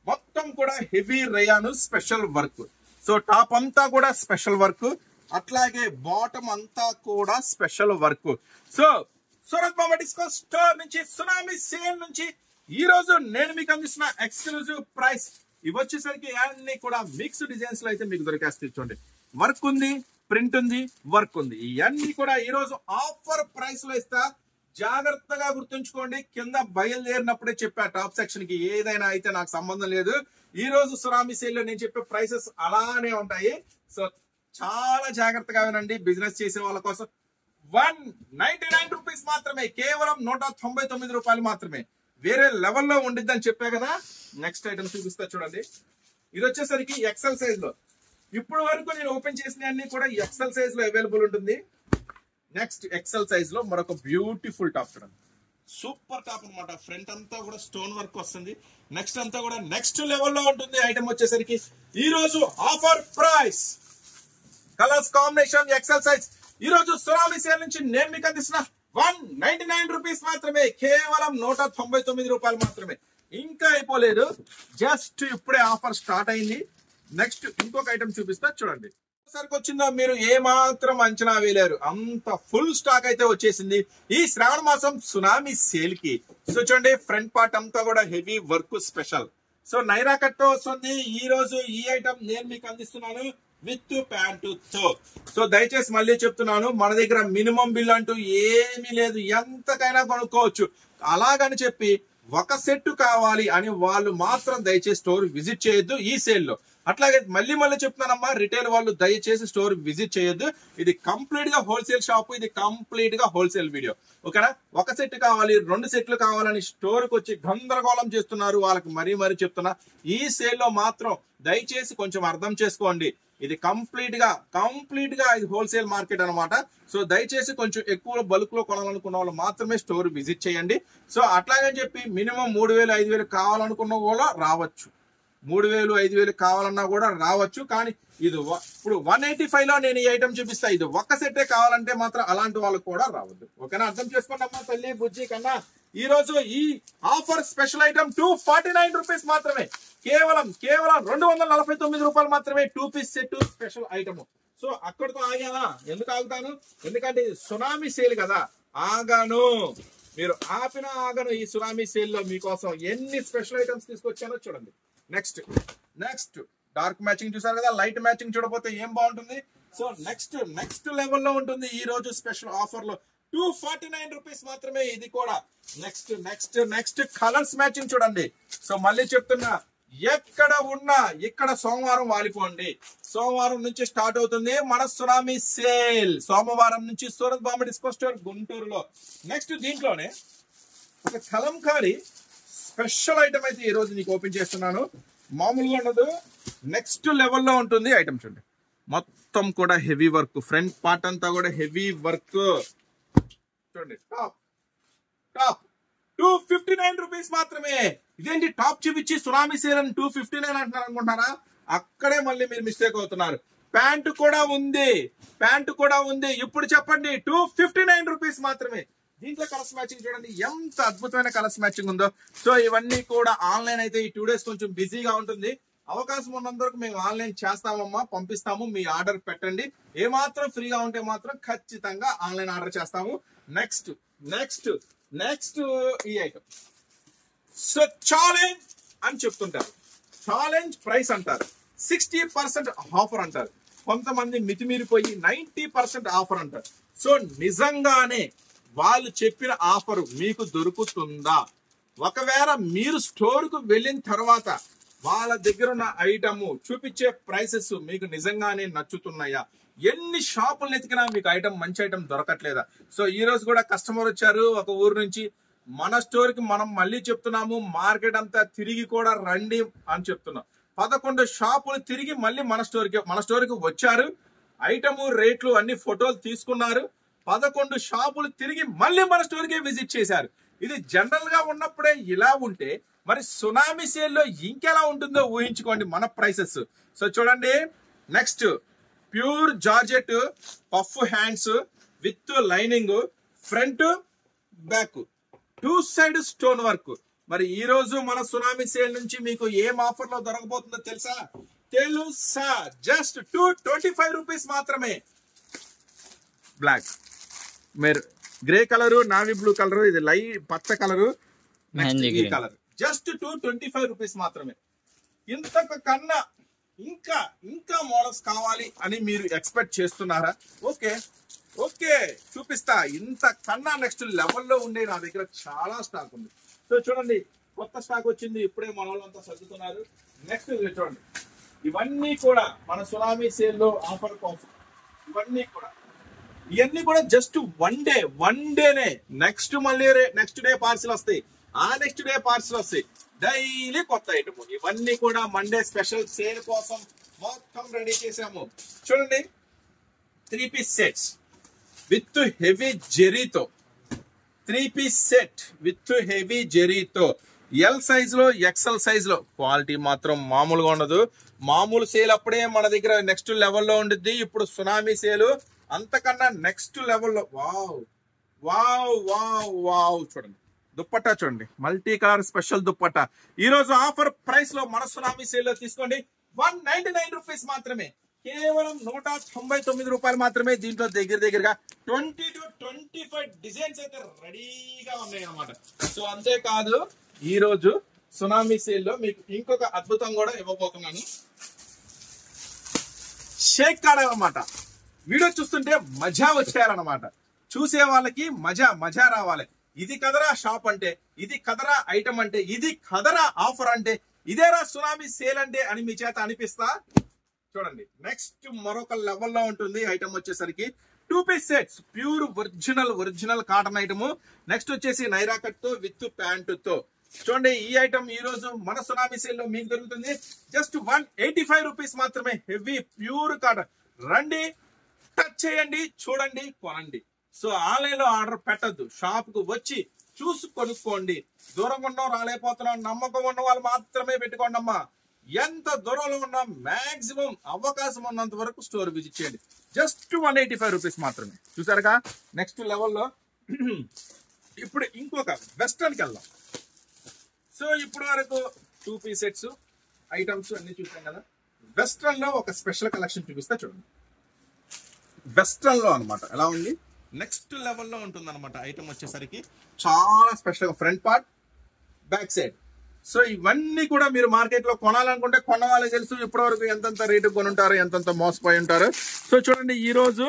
మొత్తం కూడా heavy rayon special work. So top అంతా కూడా స్పెషల్ వర్క్, అట్లాగే బాటమ్ అంతా కూడా స్పెషల్ వర్క్. సో సూరత్ మామ డిస్కో స్టోర్ నుంచి సునామీ సేల్ నుంచి ఈ రోజు నేను మీకు అందిస్తున్న ఎక్స్క్లూజివ్ ప్రైస్ ఇవి వచ్చేసరికి అన్ని కూడా మిక్స్ డిజైన్స్ లో అయితే మీకు దొరికేస్తాయి. చూడండి వర్క్ ఉంది, ప్రింట్ ఉంది, వర్క్ ఉంది, ఇవన్నీ కూడా ఈ రోజు ఆఫర్ ప్రైస్ లో ఇస్తా. జాగ్రత్తగా గుర్తుంచుకోండి, కింద బయలుదేరినప్పుడే చెప్పా టాప్ సెక్షన్ కి ఏదైనా అయితే నాకు సంబంధం లేదు. ఈ రోజు సునామీ సేల్ లో నేను చెప్పే ప్రైసెస్ అలానే ఉంటాయి. సో చాలా జాగ్రత్తగా వినండి. బిజినెస్ చేసే వాళ్ళ కోసం 199 రూపీస్ మాత్రమే, కేవలం 199 రూపాయలు మాత్రమే. వేరే లెవెల్లో ఉండిద్దని చెప్పా కదా. నెక్స్ట్ ఐటమ్ చూపిస్తా చూడండి. ఇది వచ్చేసరికి ఎక్సెల్ సైజ్ లో, ఇప్పుడు వరకు నేను ఓపెన్ చేసిన అన్ని కూడా ఎక్సెల్ సైజ్ లో అవైలబుల్ ఉంటుంది. నెక్స్ట్ ఎక్సెల్ సైజ్ లో మరొక బ్యూటిఫుల్ టాప్ చూడండి, సూపర్ టాప్ అనమాట. ఫ్రంట్ అంతా కూడా స్టోన్ వర్క్ వస్తుంది, నెక్స్ట్ అంతా కూడా నెక్స్ట్ లెవెల్లో ఉంటుంది. ఐటమ్ వచ్చేసరికి ఈ రోజు offer price, colours combination XL size ఈ రోజు సునామీ సేల్ నుంచి నేను మీకు అందిస్తున్న 199 రూపీస్ మాత్రమే, కేవలం 199 రూపాయలు మాత్రమే. ఇంకా అయిపోలేదు, జస్ట్ ఇప్పుడే ఆఫర్ స్టార్ట్ అయింది. నెక్స్ట్ ఇంకొక ఐటమ్ చూపిస్తా చూడండి. సరికి వచ్చిందో మీరు ఏమాత్రం అంచనా వేయలేరు, అంత ఫుల్ స్టాక్ అయితే వచ్చేసింది ఈ శ్రావణ మాసం సునామీ సేల్ కి. సో చూడండి ఫ్రంట్ పార్ట్ అంతా కూడా heavy work special. So Naira cut వస్తుంది. ఈ రోజు ఈ ఐటమ్ నేను మీకు అందిస్తున్నాను విత్ ప్యాంటుతో. సో దయచేసి మళ్ళీ చెప్తున్నాను, మన దగ్గర మినిమం బిల్ అంటూ ఏమీ లేదు, ఎంతకైనా కొనుక్కోవచ్చు. అలాగని చెప్పి ఒక సెట్ కావాలి అని వాళ్ళు మాత్రం దయచేసి స్టోర్ విజిట్ చేయొద్దు ఈ సేల్ లో. అట్లాగే మళ్ళీ చెప్తున్నానమ్మా, రిటైల్ వాళ్ళు దయచేసి స్టోర్ విజిట్ చేయొద్దు. ఇది కంప్లీట్ గా హోల్సేల్ షాప్, ఇది కంప్లీట్ గా హోల్సేల్ వీడియో, ఓకేనా? ఒక సెట్ కావాలి, 2 సెట్లు కావాలని స్టోర్ కి వచ్చి గందరగోళం చేస్తున్నారు, వాళ్ళకి మరీ చెప్తున్నా, ఈ సేల్ లో మాత్రం దయచేసి కొంచెం అర్థం చేసుకోండి. ఇది కంప్లీట్ గా ఇది హోల్సేల్ మార్కెట్ అనమాట. సో దయచేసి కొంచెం ఎక్కువ బల్క్ లో కొనాలనుకున్న వాళ్ళు మాత్రమే స్టోర్ విజిట్ చేయండి. సో అట్లాగని చెప్పి మినిమం 3000 5000 కావాలనుకున్న వాళ్ళు రావచ్చు, 3000 5000 కావాలన్నా కూడా రావచ్చు. కానీ ఇది ఇప్పుడు 185 లో నేను ఈ ఐటమ్ చూపిస్తా, ఇది ఒక్క సెట్టే కావాలంటే మాత్రం అలాంటి వాళ్ళకు కూడా రావద్దు, ఓకేనా? అర్థం చేసుకోండి అమ్మా తల్లి బుజ్జి కన్నా. ఈ రోజు ఈ ఆఫర్ స్పెషల్ ఐటమ్ 249 రూపీస్ మాత్రమే, కేవలం 249 రూపాయలు మాత్రమే 2 piece set special item. So అక్కడితో ఆగానా? ఎందుకు ఆగుతాను? ఎందుకంటే సునామీ సేల్ కదా, ఆగాను. మీరు ఆగను. ఈ సునామీ సేల్ లో మీకోసం ఎన్ని స్పెషల్ ఐటమ్స్ తీసుకొచ్చానో చూడండి. నెక్స్ట్ డార్క్ మ్యాచింగ్ చూసారు కదా, లైట్ మ్యాచింగ్ చూడకపోతే ఏం బాగుంటుంది. సో నెక్స్ట్ లెవెల్లో ఉంటుంది ఈ రోజు స్పెషల్ ఆఫర్ లో, 249 రూపీస్ మాత్రమే. ఇది కూడా నెక్స్ట్ కలర్స్ మ్యాచింగ్ చూడండి. సో మళ్ళీ చెప్తున్నా, ఎక్కడ ఉన్నా ఇక్కడ సోమవారం వాలిపోండి. సోమవారం నుంచి స్టార్ట్ అవుతుంది మన సునామీ సేల్, సోమవారం నుంచి సూరత్ బాంబే డిస్కో స్టోర్ గుంటూరులో. నెక్స్ట్ దీంట్లోనే ఒక కలంకారీ స్పెషల్ ఐటమ్ అయితే ఈ రోజు నీకు ఓపెన్ చేస్తున్నాను, మామూలుగా ఉండదు, నెక్స్ట్ లెవెల్లో ఉంటుంది ఐటమ్. చూడండి మొత్తం కూడా హెవీ వర్క్, ఫ్రంట్ పార్ట్ అంతా కూడా హెవీ వర్క్. చూడండి టాప్ 259 రూపీస్ మాత్రమే. ఇదేంటి టాప్ చూపించి సునామీ సేల్ అని 259 అంటున్నారు అనుకుంటున్నారా? అక్కడే మళ్ళీ మీరు మిస్టేక్ అవుతున్నారు. ప్యాంటు కూడా ఉంది. ఇప్పుడు చెప్పండి, 259 రూపీస్ మాత్రమే. దీంట్లో కలర్స్ మ్యాచింగ్ చూడండి, ఎంత అద్భుతమైన కలర్స్ మ్యాచింగ్ ఉందో. సో ఇవన్నీ కూడా ఆన్లైన్ అయితే ఈ 2 డేస్ కొంచెం బిజీగా ఉంటుంది. అవకాశం ఉన్నందుకు మేము ఆన్లైన్ చేస్తామమ్మా, పంపిస్తాము. మీ ఆర్డర్ పెట్టండి, ఏమాత్రం ఫ్రీగా ఉంటే మాత్రం ఖచ్చితంగా ఆన్లైన్ ఆర్డర్ చేస్తాము. నెక్స్ట్ ఈ ఐటమ్. సో ఛాలెంజ్ అని చెప్తుంటారు, ఛాలెంజ్ ప్రైస్ అంటారు, 60% ఆఫర్ అంటారు, కొంతమంది మితిమీరిపోయి 90% ఆఫర్ అంటారు. సో నిజంగానే వాళ్ళు చెప్పిన ఆఫర్ మీకు దొరుకుతుందా? ఒకవేళ మీరు స్టోర్ కు వెళ్ళిన తర్వాత వాళ్ళ దగ్గర ఉన్న ఐటమ్ చూపించే ప్రైసెస్ మీకు నిజంగానే నచ్చుతున్నాయా? ఎన్ని షాపులు ఎతికినా మీకు ఐటమ్ మంచి ఐటమ్ దొరకట్లేదా? సో ఈ రోజు కూడా కస్టమర్ వచ్చారు ఒక ఊరు నుంచి, మన స్టోర్ కి మనం మళ్ళీ చెప్తున్నాము, మార్కెట్ అంతా తిరిగి కూడా రండి అని చెప్తున్నాం. 11 షాపులు తిరిగి మళ్ళీ మన స్టోర్ కి వచ్చారు, ఐటమ్ రేట్లు అన్ని ఫోటోలు తీసుకున్నారు. 11 షాపులు తిరిగి మళ్ళీ మన స్టోర్ కి విజిట్ చేశారు. ఇది జనరల్ గా ఉన్నప్పుడే ఇలా ఉంటే మరి సునామీ సేల్ లో ఇంకెలా ఉంటుందో ఊహించుకోండి మన ప్రైసెస్. సో చూడండి, next pure georgette puff hands with lining, front back 2 side stone work. మరి ఈ రోజు మన సునామీ సేల్ నుంచి మీకు ఏం ఆఫర్ లో దొరకబోతుందో తెలుసా? జస్ట్ 225 రూపీస్ మాత్రమే. బ్లాక్, మీరు grey colour, navy blue colour, ఇది లైట్ పచ్చ కలరు, నెక్స్ట్ ఈ కలర్, జస్ట్ 225 రూపీస్ మాత్రమే. ఇంతకు కన్నా ఇంకా మోడల్స్ కావాలి అని మీరు ఎక్స్పెక్ట్ చేస్తున్నారా? ఓకే చూపిస్తా. ఇంత కన్నా నెక్స్ట్ లెవెల్లో ఉండే నా దగ్గర చాలా స్టాక్ ఉంది. సో చూడండి, కొత్త స్టాక్ వచ్చింది, ఇప్పుడే మన వాళ్ళంతా సర్దుతున్నారు. నెక్స్ట్ చూడండి, ఇవన్నీ కూడా మన సునామీ సేల్ లో ఆఫర్ కాఫర్. ఇవన్నీ కూడా జస్ట్ వన్ డేనే. నెక్స్ట్ మళ్ళీ నెక్స్ట్ డే పార్సిల్ వస్తాయి, ఆ నెక్స్ట్ డే పార్సిల్ వస్తాయి, డైలీ కొత్త ఐటమ్. ఇవన్నీ కూడా మండే స్పెషల్ సేల్ కోసం మొత్తం రెడీ చేసాము. చూడండి, 3 పీస్ సెట్స్ విత్ హెవీ జెరీతో, 3 పీస్ సెట్ విత్ హెవీ జెరీతో, ఎల్ సైజ్ లో, ఎక్సెల్ సైజ్ లో. క్వాలిటీ మాత్రం మామూలుగా ఉండదు. మామూలు సేల్ అప్పుడే మన దగ్గర నెక్స్ట్ లెవెల్లో ఉండిద్ది. ఇప్పుడు సునామీ సేల్ అంతకన్నా నెక్స్ట్ లెవెల్లో. వావ్ చూడండి, దుప్పట్టా చూడండి, మల్టీ కలర్ స్పెషల్ దుప్పట్టా. ఈ రోజు ఆఫర్ ప్రైస్ లో మన సునామీ సేల్ లో తీసుకోండి, 199 రూపీస్ మాత్రమే, కేవలం 199 రూపాయలు మాత్రమే. దీంట్లో దగ్గరగా 20 to 25 డిజైన్స్ అయితే రెడీగా ఉన్నాయి అన్నమాట. సో అంతేకాదు, ఈ రోజు సునామీ సేల్ లో మీకు ఇంకొక అద్భుతం కూడా ఇవ్వబోతున్నాను. షేక్ కాడాలన్నమాట. వీడియో చూస్తుంటే మజా వచ్చేయాలన్నమాట. చూసే వాళ్ళకి మజా రావాలి. ఇది కదరా షాప్ అంటే, ఇది కదరా ఐటమ్ అంటే, ఇది కదరా ఆఫర్ అంటే, ఇదేరా సునామీ సేల్ అంటే అని మీ చేత అనిపిస్తా. చూడండి, నెక్స్ట్ మరొక లెవెల్లో ఉంటుంది ఐటమ్ వచ్చేసరికి 2 piece sets, pure original cotton item. Next వచ్చేసి నైరా కట్ తో విత్ ప్యాంటు తో. చూడండి, ఈ ఐటమ్ ఈ రోజు మన సునామీ సేల్ లో మీకు దొరుకుతుంది జస్ట్ 185 రూపీస్ మాత్రమే. Heavy pure cotton. రండి, టచ్ చేయండి, చూడండి, కొనండి. సో ఆన్లైన్ లో ఆర్డర్ పెట్టద్దు, షాప్ కు వచ్చి చూసి కొనుక్కోండి. దూరంగా ఉన్నాం, రాలేకపోతున్నాం, నమ్మకం ఉన్న వాళ్ళు మాత్రమే పెట్టుకోండి అమ్మా. ఎంత దూరంలో ఉన్నా మాక్సిమం అవకాశం ఉన్నంత వరకు స్టోర్ విజిట్ చేయండి. జస్ట్ 185 రూపీస్ మాత్రమే. చూసారుగా, నెక్స్ట్ లెవెల్లో ఇప్పుడు ఇంకొక వెస్టర్న్ కి వెళ్దాం. సో ఇప్పుడు వరకు 2 పీస్ సెట్స్ ఐటమ్స్ అన్ని చూసాం కదా. వెస్టర్న్ లో ఒక స్పెషల్ కలెక్షన్ చూపిస్తా చూడండి. వెస్టర్న్ లో అనమాట ఎలా ఉంది, నెక్స్ట్ లెవెల్లో ఉంటుంది అనమాట. ఐటమ్ వచ్చేసరికి చాలా స్పెషల్ గా front part, back side. So ఇవన్నీ కూడా మీరు మార్కెట్ లో కొనాలనుకుంటే కొన్న వాళ్ళకి తెలుసు ఇప్పటి వరకు ఎంతంత రేటు కొనుంటారు, ఎంతంత మోసపోయి ఉంటారు. సో చూడండి, ఈ రోజు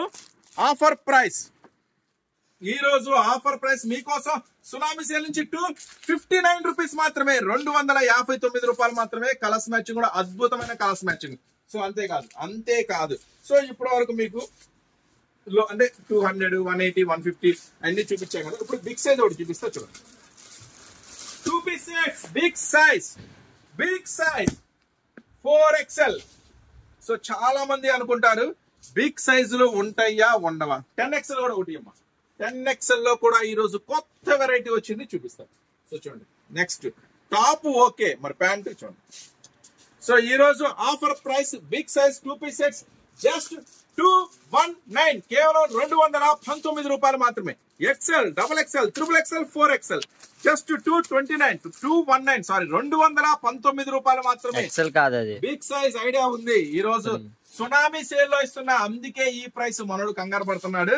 ఆఫర్ ప్రైస్ మీకోసం సునామీ సేల్ నుంచి 259 రూపీస్ మాత్రమే. 259 రూపాయలు మాత్రమే. కలర్స్ మ్యాచింగ్ కూడా అద్భుతమైన కలర్స్ మ్యాచింగ్. సో అంతేకాదు సో ఇప్పటి వరకు మీకు అంటే 200, 180, 150 అన్ని చూపించాయి కదా. ఇప్పుడు బిగ్ సైజ్ ఒకటి చూపిస్తా చూడండి. 2 piece sets, big size 4XL. So చాలా మంది అనుకుంటారు బిగ్ సైజులు ఉంటాయా ఉండవా. 10XL కూడా ఒకటి అమ్మా. 10XL లో కూడా ఈ రోజు కొత్త వెరైటీ వచ్చింది, చూపిస్తాను. సో చూడండి, నెక్స్ట్ టాప్ ఓకే, మరి ప్యాంట్ చూడండి. సో ఈ రోజు offer price big size 2 piece sets just 219, కేవలం 219 రూపాయలు మాత్రమే. XL, XXL, XXL, 4XL just 219 sorry 219 రూపాయలు మాత్రమే. XL కాదు అది, బిగ్ సైజ్. ఐడియా ఉంది, ఈ రోజు సునామీ సేల్ లో ఇస్తున్నా, అందుకే ఈ ప్రైస్ మనోడు కంగారు పడుతున్నాడు.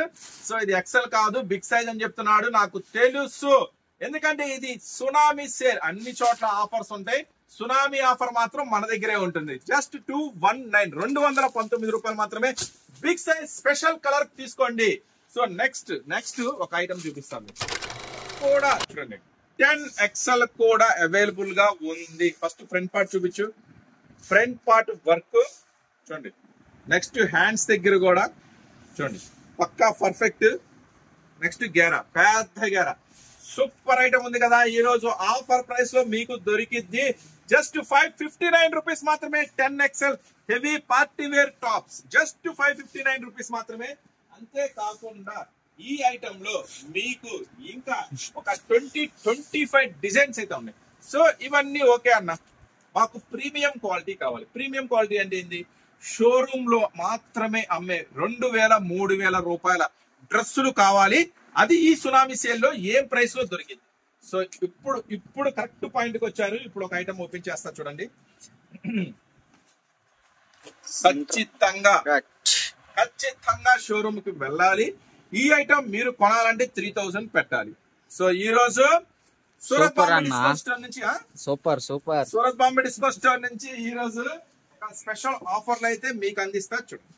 సో ఇది XL కాదు, బిగ్ సైజ్ అని చెప్తున్నాడు, నాకు తెలుసు. ఎందుకంటే ఇది సునామీ సేల్, అన్ని చోట్ల ఆఫర్స్ ఉంటాయి. సునామీ ఆఫర్ మాత్రం మన దగ్గరే ఉంటుంది. జస్ట్ 219 రూపాయలు మాత్రమే. బిగ్ సైజ్ స్పెషల్ కలర్ తీసుకోండి. సో నెక్స్ట్ ఒక ఐటమ్ చూపిస్తాను కూడా చూడండి. 10XL కూడా అవైలబుల్ గా ఉంది. ఫస్ట్ ఫ్రంట్ పార్ట్ చూపించు. ఫ్రంట్ పార్ట్ వర్క్ చూడండి. నెక్స్ట్ హ్యాండ్స్ దగ్గర కూడా చూడండి, పక్కా పర్ఫెక్ట్. నెక్స్ట్ గేరా, పెద్ద గేరా. సూపర్ ఐటమ్ ఉంది కదా. ఈ రోజు ఆఫర్ ప్రైస్ లో మీకు దొరికిద్ది జస్ట్ 559 రూపీస్ మాత్రమే. 10XL heavy party wear tops just 559 rupees మాత్రమే. అంతేకాకుండా ఈ ఐటమ్ లో మీకు ఇంకా ఒక 20-25 డిజైన్స్ అయితే ఉన్నాయి. సో ఇవన్నీ ఓకే అన్న, మాకు ప్రీమియం క్వాలిటీ కావాలి. ప్రీమియం క్వాలిటీ అంటే ఏంది, షోరూమ్ లో మాత్రమే అమ్మే 2000-3000 రూపాయల డ్రెస్సులు కావాలి. అది ఈ సునామీ సేల్ లో ఏం ప్రైస్ లో దొరికింది. సో ఇప్పుడు కరెక్ట్ పాయింట్ కి వచ్చారు. ఇప్పుడు ఒక ఐటమ్ ఓపెన్ చేస్తా చూడండి. ఖచ్చితంగా షోరూమ్ కి వెళ్ళాలి. ఈ ఐటమ్ మీరు కొనాలంటే 3000 పెట్టాలి. సో ఈ రోజు సూరత్ బాంబే డిస్కౌంట్ స్టోర్ నుంచి సూరత్ బాంబే డిస్కౌంట్ స్టోర్ నుంచి ఈ రోజు ఒక స్పెషల్ ఆఫర్లు అయితే మీకు అందిస్తా చూడండి.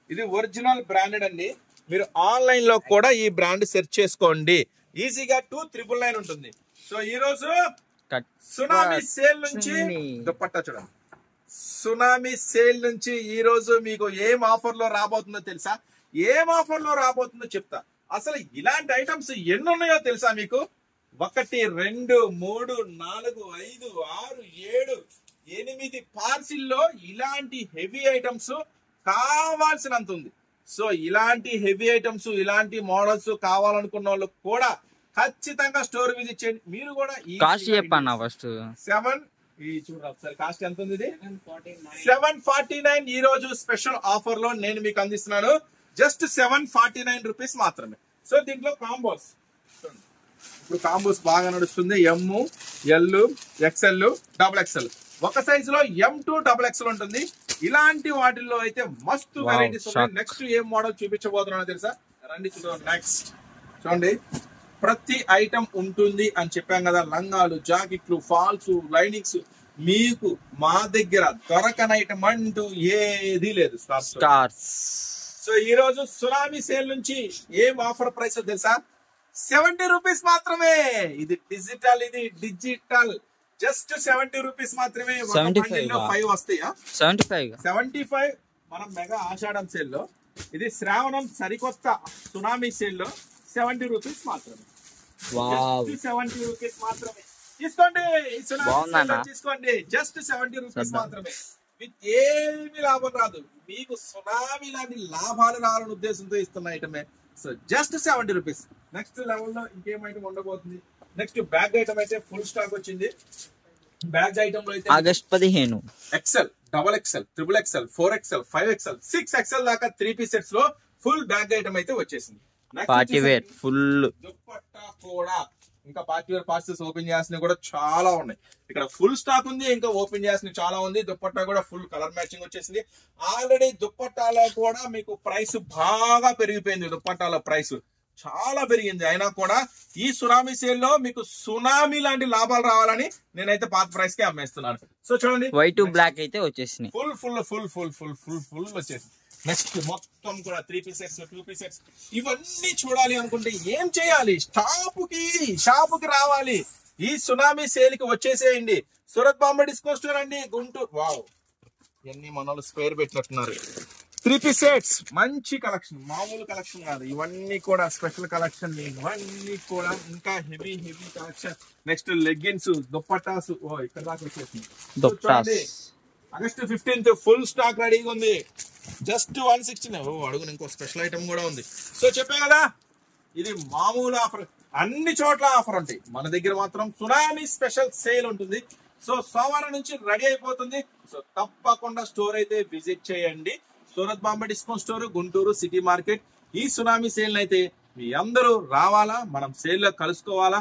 ఇది ఒరిజినల్ బ్రాండెడ్ అండి. మీరు ఆన్లైన్ లో కూడా ఈ బ్రాండ్ సెర్చ్ చేసుకోండి. ఈజీగా 299 ఉంటుంది. సో ఈ రోజు సునామీ సేల్ నుంచి దుపట్టా చూడండి. సునామీ సేల్ నుంచి ఈ రోజు మీకు ఏం ఆఫర్ లో రాబోతుందో తెలుసా? ఏం ఆఫర్ లో రాబోతుందో చెప్తా. అసలు ఇలాంటి ఐటమ్స్ ఎన్ని ఉన్నాయో తెలుసా మీకు? 1, 2, 3, 4, 5, 6, 7, 8 పార్సిల్లో ఇలాంటి హెవీ ఐటమ్స్ కావాల్సినంత ఉంది. సో ఇలాంటి హెవీ ఐటమ్స్, ఇలాంటి మోడల్స్ కావాలనుకున్న వాళ్ళు కూడా ఖచ్చితంగా స్టోర్ విజిట్ చేయండి. మీరు కూడా కాస్ట్ చెప్పన్నా ఫస్ట్. 7 చూడండి ఒకసారి, కాస్ట్ ఎంత ఉంది? 749. ఈ రోజు స్పెషల్ ఆఫర్ లో నేను మీకు అందిస్తున్నాను జస్ట్ 749 రూపీస్ మాత్రమే. సో దీంట్లో కాంబోస్ ఇప్పుడు కాంబోస్ బాగా నడుస్తుంది. M, L, XL, XXL. ఒక సైజ్ లో M2 XXL ఉంటుంది. ఇలాంటి వాటిల్లో అయితే మస్తు వెరైటీస్ ఉన్నాయి. నెక్స్ట్ ఏం మోడల్ చూపించబోతున్నానో తెలుసా? రండి చూడండి. నెక్స్ట్ చూడండి, ప్రతి ఐటమ్ ఉంటుంది అని చెప్పాం కదా. లంగాలు, జాకెట్లు, ఫాల్స్, లైనింగ్స్ మీకు మా దగ్గర దొరకని ఐటమ్ అంటూ ఏది లేదు స్టార్స్. సో ఈ రోజు సునామీ సేల్ నుంచి ఏం ఆఫర్ ప్రైస్ తెలుసా? 70 రూపీస్ మాత్రమే. ఇది డిజిటల్ జస్ట్ 70 రూపీస్ మాత్రమే. 5 వస్తాయా? 75 మనం మెగా ఆషాఢం సేల్ లో, ఇది శ్రావణం సరికొత్త సునామీ సేల్ లో 70 రూపీస్ మాత్రమే. 70 రూపీస్ మాత్రమే తీసుకోండి. ఈ సునామీ తీసుకోండి, జస్ట్ 70 రూపీస్ మాత్రమే. మీకు ఏమి లాభం రాదు, మీకు సునామీ లాంటి లాభాలు రావాలనే ఉద్దేశంతో ఇస్తున్న ఐటమే. So just 70 rupees. Next level లో ఇంకేం ఐటమ్ ఉండబోతుంది? నెక్స్ట్ బ్యాగ్ ఐటమ్ అయితే ఫుల్ స్టాక్ వచ్చింది. బ్యాగ్ ఐటమ్ లో అయితే August 15 XL, double XL, triple XL, 4XL, 5XL, 6XL దాకా 3 పీస్ సెట్స్ లో ఫుల్ బ్యాగ్ ఐటమ్ అయితే వచ్చేసింది. పార్టీ వేర్ ఫుల్ దుప్పట్టా కూడా, ఇంకా పార్టీ వేర్ పార్సెస్ ఓపెన్ చేసినవి కూడా చాలా ఉన్నాయి. ఇక్కడ ఫుల్ స్టాక్ ఉంది, ఇంకా ఓపెన్ చేసినవి చాలా ఉంది. దుప్పట్టా కూడా ఫుల్ కలర్ మ్యాచింగ్ వచ్చేసింది. ఆల్రెడీ దుప్పట్టాలో కూడా మీకు ప్రైస్ బాగా పెరిగిపోయింది. దుప్పట్టాల ప్రైస్ చాలా పెరిగింది. అయినా కూడా ఈ సునామీ సేల్ లో మీకు సునామీ లాంటి లాభాలు రావాలని నేనైతే పాత ప్రైస్ కి అమ్మేస్తున్నాను. సో చూడండి, వైట్ బ్లాక్ అయితే వచ్చేసింది. Full full full full full full full వచ్చేసింది. నెక్స్ట్ మొత్తం కూడా 3 పీస్ సెట్స్, 2 పీస్ సెట్స్, ఇవన్నీ చూడాలి అనుకుంటే ఏం చేయాలి? షాపుకి రావాలి. ఈ సునామీ సేల్ కి వచ్చేసేయండి. సూరత్ బాంబే డిస్కౌంట్ స్టోర్ అండి, గుంటూరు. వావ్, ఎన్ని మనోళ్ళు స్క్వేర్ పెట్టినట్టున్నారు. 3 పీస్ సెట్స్, మంచి కలెక్షన్, మామూలు కలెక్షన్ కాదు. ఇవన్నీ కూడా స్పెషల్ కలెక్షన్, ఇవన్నీ కూడా ఇంకా heavy collection. Next leggings, dupattas, ఇక్కడ దాకా వచ్చేసింది. ఆగస్ట్ 15 ఫుల్ స్టాక్ రెడీగా ఉంది. జస్ట్ 160. అడుగున ఇంకో స్పెషల్ ఐటమ్ కూడా ఉంది. సో చెప్పే కదా, ఇది మామూలు ఆఫర్, అన్ని చోట్ల ఆఫర్ ఉంటాయి. మన దగ్గర మాత్రం సునామీ స్పెషల్ సేల్ ఉంటుంది. సో సోమవారం నుంచి రెడీ అయిపోతుంది. సో తప్పకుండా స్టోర్ అయితే విజిట్ చేయండి. Surat Bombay discount store, Guntur city market. ఈ సునామీ సేల్ అయితే మీ అందరూ రావాలా, మనం సేల్ లో కలుసుకోవాలా.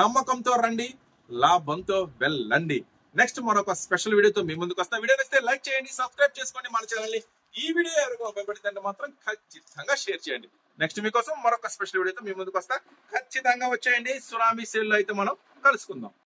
నమ్మకంతో రండి, లాభంతో వెళ్ళండి. నెక్స్ట్ మరొక స్పెషల్ వీడియోతో మీ ముందుకు వస్తా. వీడియో నచ్చితే లైక్ చేయండి, సబ్స్క్రైబ్ చేసుకోండి మన ఛానల్ ని. ఈ వీడియో ఎవరికో ఉపయోగపడిందంటే మాత్రం ఖచ్చితంగా షేర్ చేయండి. నెక్స్ట్ మీకోసం మరొక స్పెషల్ వీడియోతో మీ ముందుకు వస్తా. ఖచ్చితంగా వచ్చేయండి. సునామీ సేల్ లో అయితే మనం కలుసుకుందాం.